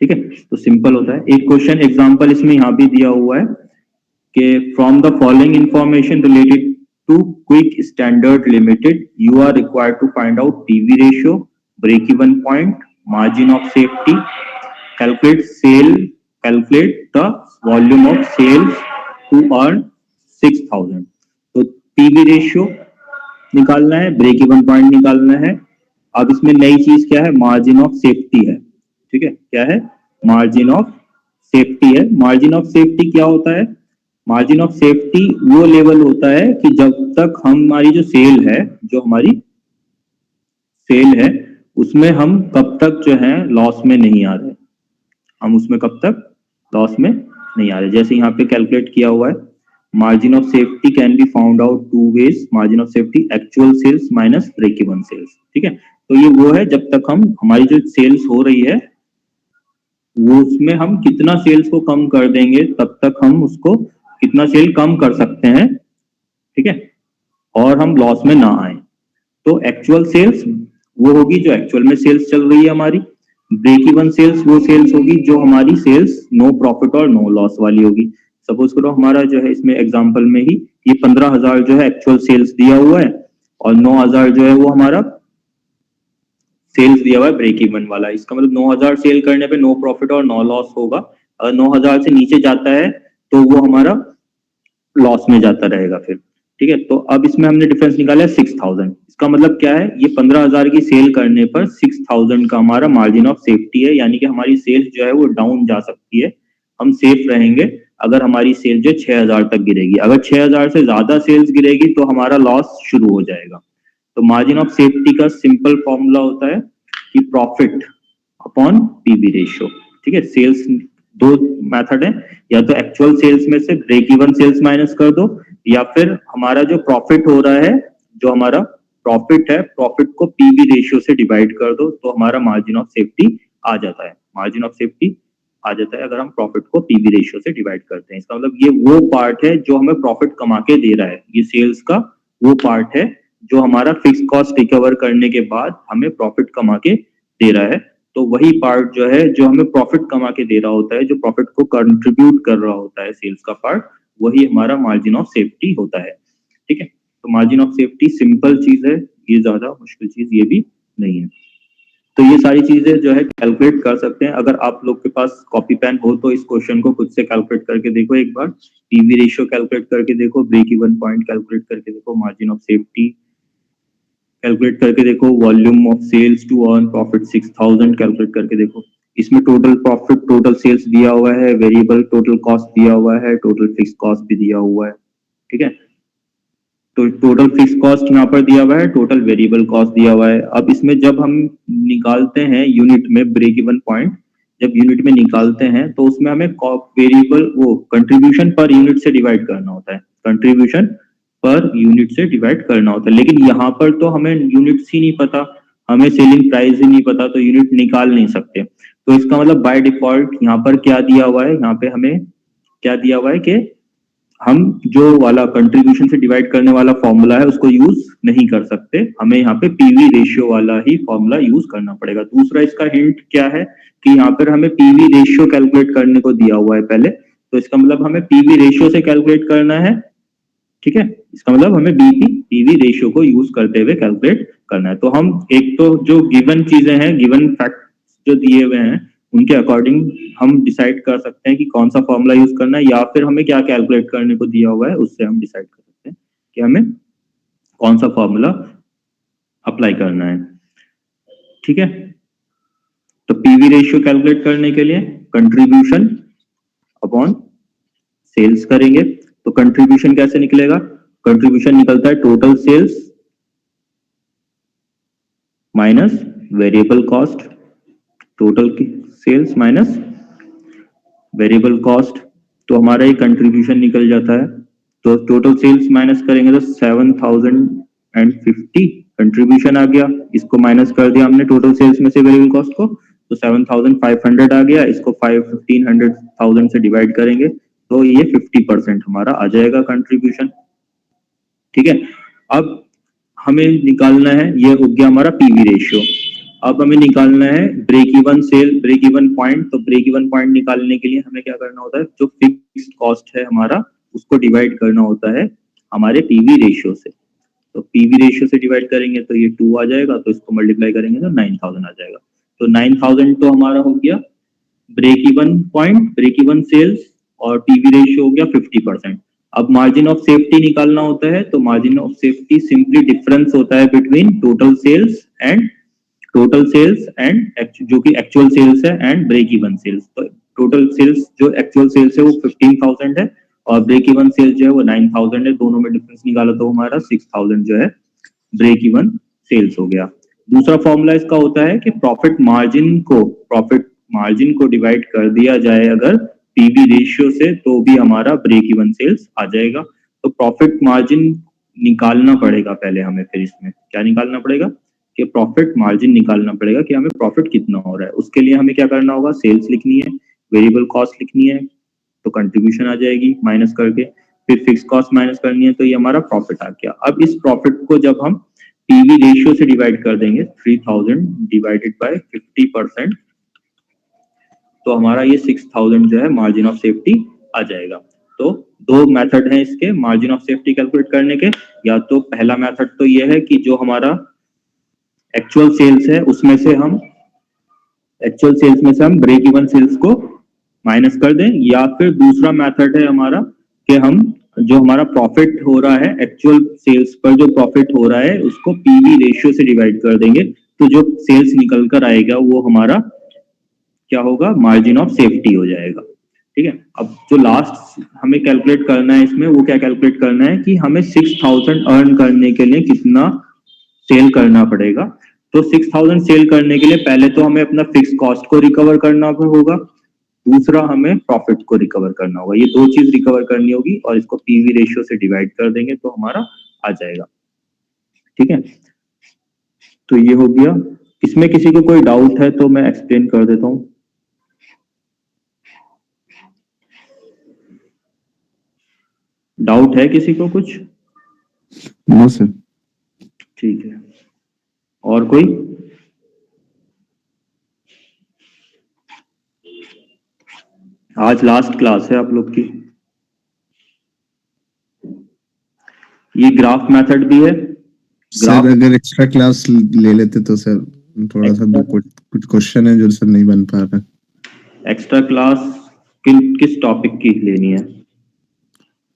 ठीक है। तो सिंपल होता है। एक क्वेश्चन एग्जांपल इसमें यहाँ भी दिया हुआ है कि from the following information related to quick standard limited you are required to find out PV ratio, break even point, margin of safety, calculate the volume of sales to earn 6,000। तो PV ratio निकालना है, break even point निकालना है। अब इसमें नई चीज क्या है, मार्जिन ऑफ सेफ्टी है, ठीक है। क्या है, मार्जिन ऑफ सेफ्टी है। मार्जिन ऑफ सेफ्टी क्या होता है, मार्जिन ऑफ सेफ्टी वो लेवल होता है कि जब तक हमारी जो सेल है, जो हमारी सेल है उसमें हम कब तक जो है लॉस में नहीं आ रहे, हम उसमें कब तक लॉस में नहीं आ रहे। जैसे यहाँ पे कैलकुलेट किया हुआ है, margin of safety can be found out 2 ways, margin of safety actual sales minus break even sales, ठीक है। तो ये वो है जब तक हम हमारी जो सेल्स हो रही है वो उसमें हम कितना सेल्स को कम कर देंगे तब तक हम उसको कितना सेल कम कर सकते हैं, ठीक है, और हम लॉस में ना आए। तो एक्चुअल सेल्स वो होगी जो एक्चुअल में सेल्स चल रही है हमारी, ब्रेक इवन सेल्स वो सेल्स होगी जो हमारी सेल्स नो प्रॉफिट और नो लॉस वाली होगी। सपोज करो हमारा जो है इसमें एग्जांपल में ही ये 15,000 जो है एक्चुअल सेल्स दिया हुआ है और 9,000 जो है वो हमारा सेल्स दिया हुआ है ब्रेक इवन वाला। इसका मतलब 9,000 सेल करने पे नो प्रॉफिट और नो लॉस होगा। अगर 9,000 से नीचे जाता है तो वो हमारा लॉस में जाता रहेगा फिर, ठीक है। तो अब इसमें हमने डिफरेंस निकाला है 6,000। इसका मतलब क्या है, ये 15,000 की सेल करने पर 6,000 का हमारा मार्जिन ऑफ सेफ्टी है, यानी कि हमारी सेल्स जो है वो डाउन जा सकती है, हम सेफ रहेंगे अगर हमारी सेल जो 6,000 तक गिरेगी। अगर 6,000 से ज्यादा सेल्स गिरेगी तो हमारा लॉस शुरू हो जाएगा। तो मार्जिन ऑफ सेफ्टी का सिंपल फॉर्मूला होता है कि प्रॉफिट अपॉन पीवी रेशियो, ठीक है। सेल्स दो मेथड है, या तो एक्चुअल सेल्स में से ब्रेक इवन सेल्स माइनस कर दो, या फिर हमारा जो प्रॉफिट हो रहा है, जो हमारा प्रॉफिट है, प्रॉफिट को पीवी रेशियो से डिवाइड कर दो तो हमारा मार्जिन ऑफ सेफ्टी आ जाता है। मार्जिन ऑफ सेफ्टी आ जाता है अगर हम प्रॉफिट को पीवी रेशियो से डिवाइड करते हैं। इसका मतलब ये वो पार्ट है जो हमें प्रॉफिट कमा के दे रहा है, ये सेल्स का वो पार्ट है जो हमारा फिक्स कॉस्ट रिकवर करने के बाद हमें प्रॉफिट कमा के दे रहा है। तो वही पार्ट जो है जो हमें प्रॉफिट कमा के दे रहा होता है, जो प्रॉफिट को कंट्रीब्यूट कर रहा होता है सेल्स का पार्ट, वही हमारा मार्जिन ऑफ सेफ्टी होता है, ठीक है। तो मार्जिन ऑफ सेफ्टी सिंपल चीज है, ये ज्यादा मुश्किल चीज ये भी नहीं है। तो ये सारी चीजें जो है कैलकुलेट कर सकते हैं। अगर आप लोग के पास कॉपी पेन हो तो इस क्वेश्चन को खुद से कैलकुलेट करके देखो एक बार, पीवी रेशियो कैलकुलेट करके देखो, ब्रेक इवन पॉइंट कैलकुलेट करके देखो, मार्जिन ऑफ सेफ्टी कैलकुलेट करके देखो, volume of sales to earn profit 6,000 calculate करके देखो। इसमें टोटल प्रॉफिट, टोटल सेल्स दिया हुआ है, वेरिएबल टोटल कॉस्ट दिया हुआ है, टोटल फिक्स कॉस्ट भी दिया हुआ है, ठीक है। तो टोटल फिक्स कॉस्ट यहाँ पर दिया हुआ है, टोटल वेरिएबल कॉस्ट दिया हुआ है। अब इसमें जब हम निकालते हैं यूनिट में ब्रेक इवन पॉइंट, जब यूनिट में निकालते हैं तो उसमें हमें वेरिएबल वो कंट्रीब्यूशन पर यूनिट से डिवाइड करना होता है, कंट्रीब्यूशन पर यूनिट से डिवाइड करना होता है। लेकिन यहाँ पर तो हमें यूनिट्स ही नहीं पता, हमें सेलिंग प्राइस ही नहीं पता, तो यूनिट निकाल नहीं सकते। तो इसका मतलब बाय डिफॉल्ट यहाँ पर क्या दिया हुआ है, यहाँ पे हमें क्या दिया हुआ है कि हम जो वाला कंट्रीब्यूशन से डिवाइड करने वाला फॉर्मूला है उसको यूज नहीं कर सकते, हमें यहाँ पे पीवी रेशियो वाला ही फॉर्मूला यूज करना पड़ेगा। दूसरा इसका हिंट क्या है कि यहाँ पर हमें पीवी रेशियो कैलकुलेट करने को दिया हुआ है पहले, तो इसका मतलब हमें पीवी रेशियो से कैलकुलेट करना है, ठीक है। इसका मतलब हमें पीवी रेशियो को यूज करते हुए कैलकुलेट करना है। तो हम एक तो जो गिवन चीजें हैं, गिवन फैक्ट जो दिए हुए हैं उनके अकॉर्डिंग हम डिसाइड कर सकते हैं कि कौन सा फॉर्मूला यूज करना है, या फिर हमें क्या कैलकुलेट करने को दिया हुआ है उससे हम डिसाइड कर सकते हैं कि हमें कौन सा फॉर्मूला अप्लाई करना है, ठीक है। तो पीवी रेशियो कैलकुलेट करने के लिए कंट्रीब्यूशन अपॉन सेल्स करेंगे। तो कंट्रीब्यूशन कैसे निकलेगा, कंट्रीब्यूशन निकलता है total sales minus variable cost, total sales minus variable cost, तो हमारा ये कंट्रीब्यूशन निकल जाता है तो टोटल सेल्स माइनस करेंगे तो 7050 कंट्रीब्यूशन आ गया, इसको माइनस कर दिया हमने टोटल सेल्स में से वेरिएबल कॉस्ट को, तो 7500 आ गया, इसको 1500 से डिवाइड करेंगे तो ये 50% हमारा आ जाएगा कंट्रीब्यूशन। ठीक है, अब हमें निकालना है, ये हो गया हमारा पीवी रेशियो। अब हमें निकालना है break even sale, break even point. तो ब्रेक इवन पॉइंट निकालने के लिए हमें क्या करना होता है, जो फिक्स्ड कॉस्ट है हमारा उसको डिवाइड करना होता है हमारे पीवी रेशियो से। तो पीवी रेशियो से डिवाइड करेंगे तो ये 2 आ जाएगा, तो इसको मल्टीप्लाई करेंगे तो 9000 आ जाएगा। तो 9000 तो हमारा हो गया break even point, break even sales, और पीवी रेशियो हो गया 50%। अब मार्जिन ऑफ सेफ्टी निकालना होता है, तो margin of safety simply difference होता है बिटवीन टोटल सेल्स एंड जो कि एक्चुअल सेल्स है एंड ब्रेक इवन सेल्स। तो टोटल सेल्स जो एक्चुअल सेल्स है वो 15000 है और ब्रेक इवन सेल्स जो है वो 9000 है, दोनों में डिफरेंस निकाला तो हमारा 6000 जो है ब्रेक इवन सेल्स हो गया। दूसरा फॉर्मूला इसका होता है कि प्रॉफिट मार्जिन को डिवाइड कर दिया जाए अगर पीवी रेशियो से, तो भी हमारा ब्रेक इवन सेल्स आ जाएगा। तो प्रॉफिट मार्जिन निकालना पड़ेगा पहले हमें, फिर इसमें क्या निकालना पड़ेगा कि प्रॉफिट मार्जिन निकालना पड़ेगा कि हमें प्रॉफिट कितना हो रहा है। उसके लिए हमें क्या करना होगा, सेल्स लिखनी है, वेरिएबल कॉस्ट लिखनी है, तो कंट्रीब्यूशन आ जाएगी माइनस करके, फिर फिक्स कॉस्ट माइनस करनी है, तो ये हमारा प्रॉफिट आ गया। अब इस प्रॉफिट को जब हम पीवी रेशियो से डिवाइड कर देंगे, 3000 डिवाइडेड बाय 50%, तो हमारा ये 6000 जो है मार्जिन ऑफ सेफ्टी आ जाएगा। तो दो मेथड हैं इसके मार्जिन ऑफ सेफ्टी कैलकुलेट करने के। या तो पहला मेथड तो ये है कि जो हमारा एक्चुअल सेल्स है उसमें से हम ब्रेक इवन सेल्स को माइनस कर दें, या फिर दूसरा मेथड है हमारा कि हम जो हमारा प्रॉफिट हो रहा है एक्चुअल सेल्स पर जो प्रॉफिट हो रहा है उसको पीवी रेशियो से डिवाइड कर देंगे, तो जो सेल्स निकल कर आएगा वो हमारा क्या होगा, मार्जिन ऑफ सेफ्टी हो जाएगा। ठीक है, अब जो लास्ट हमें कैलकुलेट करना है इसमें, वो क्या कैलकुलेट करना है कि हमें 6000 अर्न करने के लिए कितना सेल करना पड़ेगा। तो 6000 सेल करने के लिए पहले तो हमें अपना फिक्स कॉस्ट को रिकवर करना होगा, दूसरा हमें प्रॉफिट को रिकवर करना होगा। ये दो चीज रिकवर करनी होगी और इसको पीवी रेशियो से डिवाइड कर देंगे तो हमारा आ जाएगा। ठीक है, तो ये हो गया। इसमें किसी को कोई डाउट है तो मैं एक्सप्लेन कर देता हूँ। डाउट है किसी को कुछ?
No sir.
ठीक है, और कोई? आज लास्ट क्लास है आप लोग की। ये ग्राफ मेथड भी है।
सर अगर एक्स्ट्रा क्लास ले लेते तो सर थोड़ा सा कुछ क्वेश्चन है जो सर नहीं बन पा रहा।
एक्स्ट्रा क्लास किस टॉपिक की लेनी है?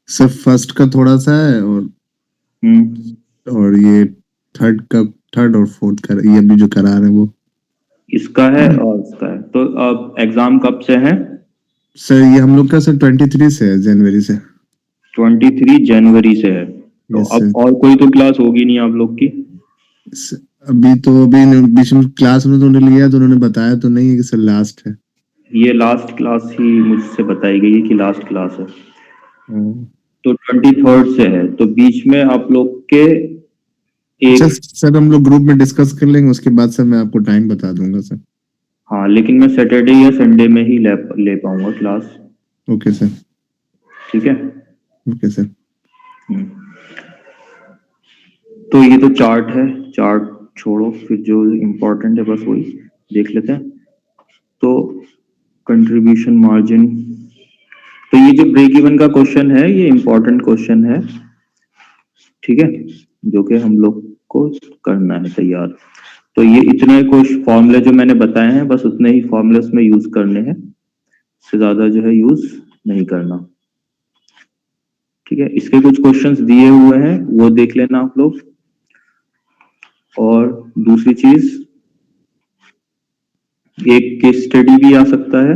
सर फर्स्ट का थोड़ा सा है और ये थर्ड और फोर्थ का ये अभी जो करा रहे हैं वो
इसका है और इसका है। तो अब एग्जाम कब से है?
सर ये हम लोग का सर 23 से है, जनवरी से।
23 जनवरी से है। तो अब और कोई तो क्लास होगी नहीं आप लोग की?
अभी बीच में क्लास में तो उन्होंने लिया तो उन्होंने बताया तो नहीं है कि सर लास्ट है।
ये लास्ट क्लास ही मुझसे बताई गई है कि लास्ट क्लास है। तो 23 से है, तो बीच में आप लोग के
सर हम लोग ग्रुप में डिस्कस कर लेंगे, उसके बाद सर मैं आपको टाइम बता दूंगा सर।
हाँ, लेकिन मैं सैटरडे या संडे में ही ले पाऊंगा क्लास।
Okay sir.
ठीक है,
ओके सर।
तो ये तो चार्ट है, चार्ट छोड़ो, फिर जो इम्पोर्टेंट है बस वही देख लेते हैं। तो कंट्रीब्यूशन मार्जिन, तो ये जो ब्रेक इवन का क्वेश्चन है ये इम्पोर्टेंट क्वेश्चन है। ठीक है, जो कि हम लोग को करना है तैयार। तो ये इतने कुछ फॉर्मूले जो मैंने बताए हैं बस उतने ही फॉर्मूले उसमें यूज करने हैं, इससे ज्यादा जो है यूज नहीं करना। ठीक है, इसके कुछ क्वेश्चंस दिए हुए हैं वो देख लेना आप लोग। और दूसरी चीज, एक केस स्टडी भी आ सकता है।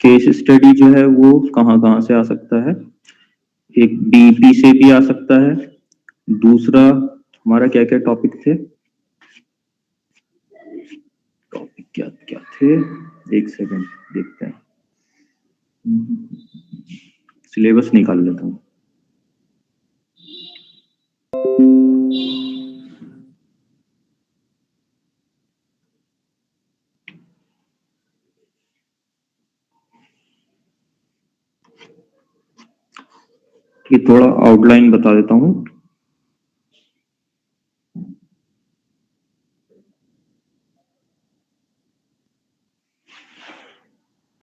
केस स्टडी जो है वो कहाँ से आ सकता है, एक डीपी से भी आ सकता है। दूसरा हमारा क्या क्या टॉपिक थे, टॉपिक क्या क्या थे, एक सेकंड देखते हैं, सिलेबस निकाल लेता हूँ। ये थोड़ा आउटलाइन बता देता हूँ।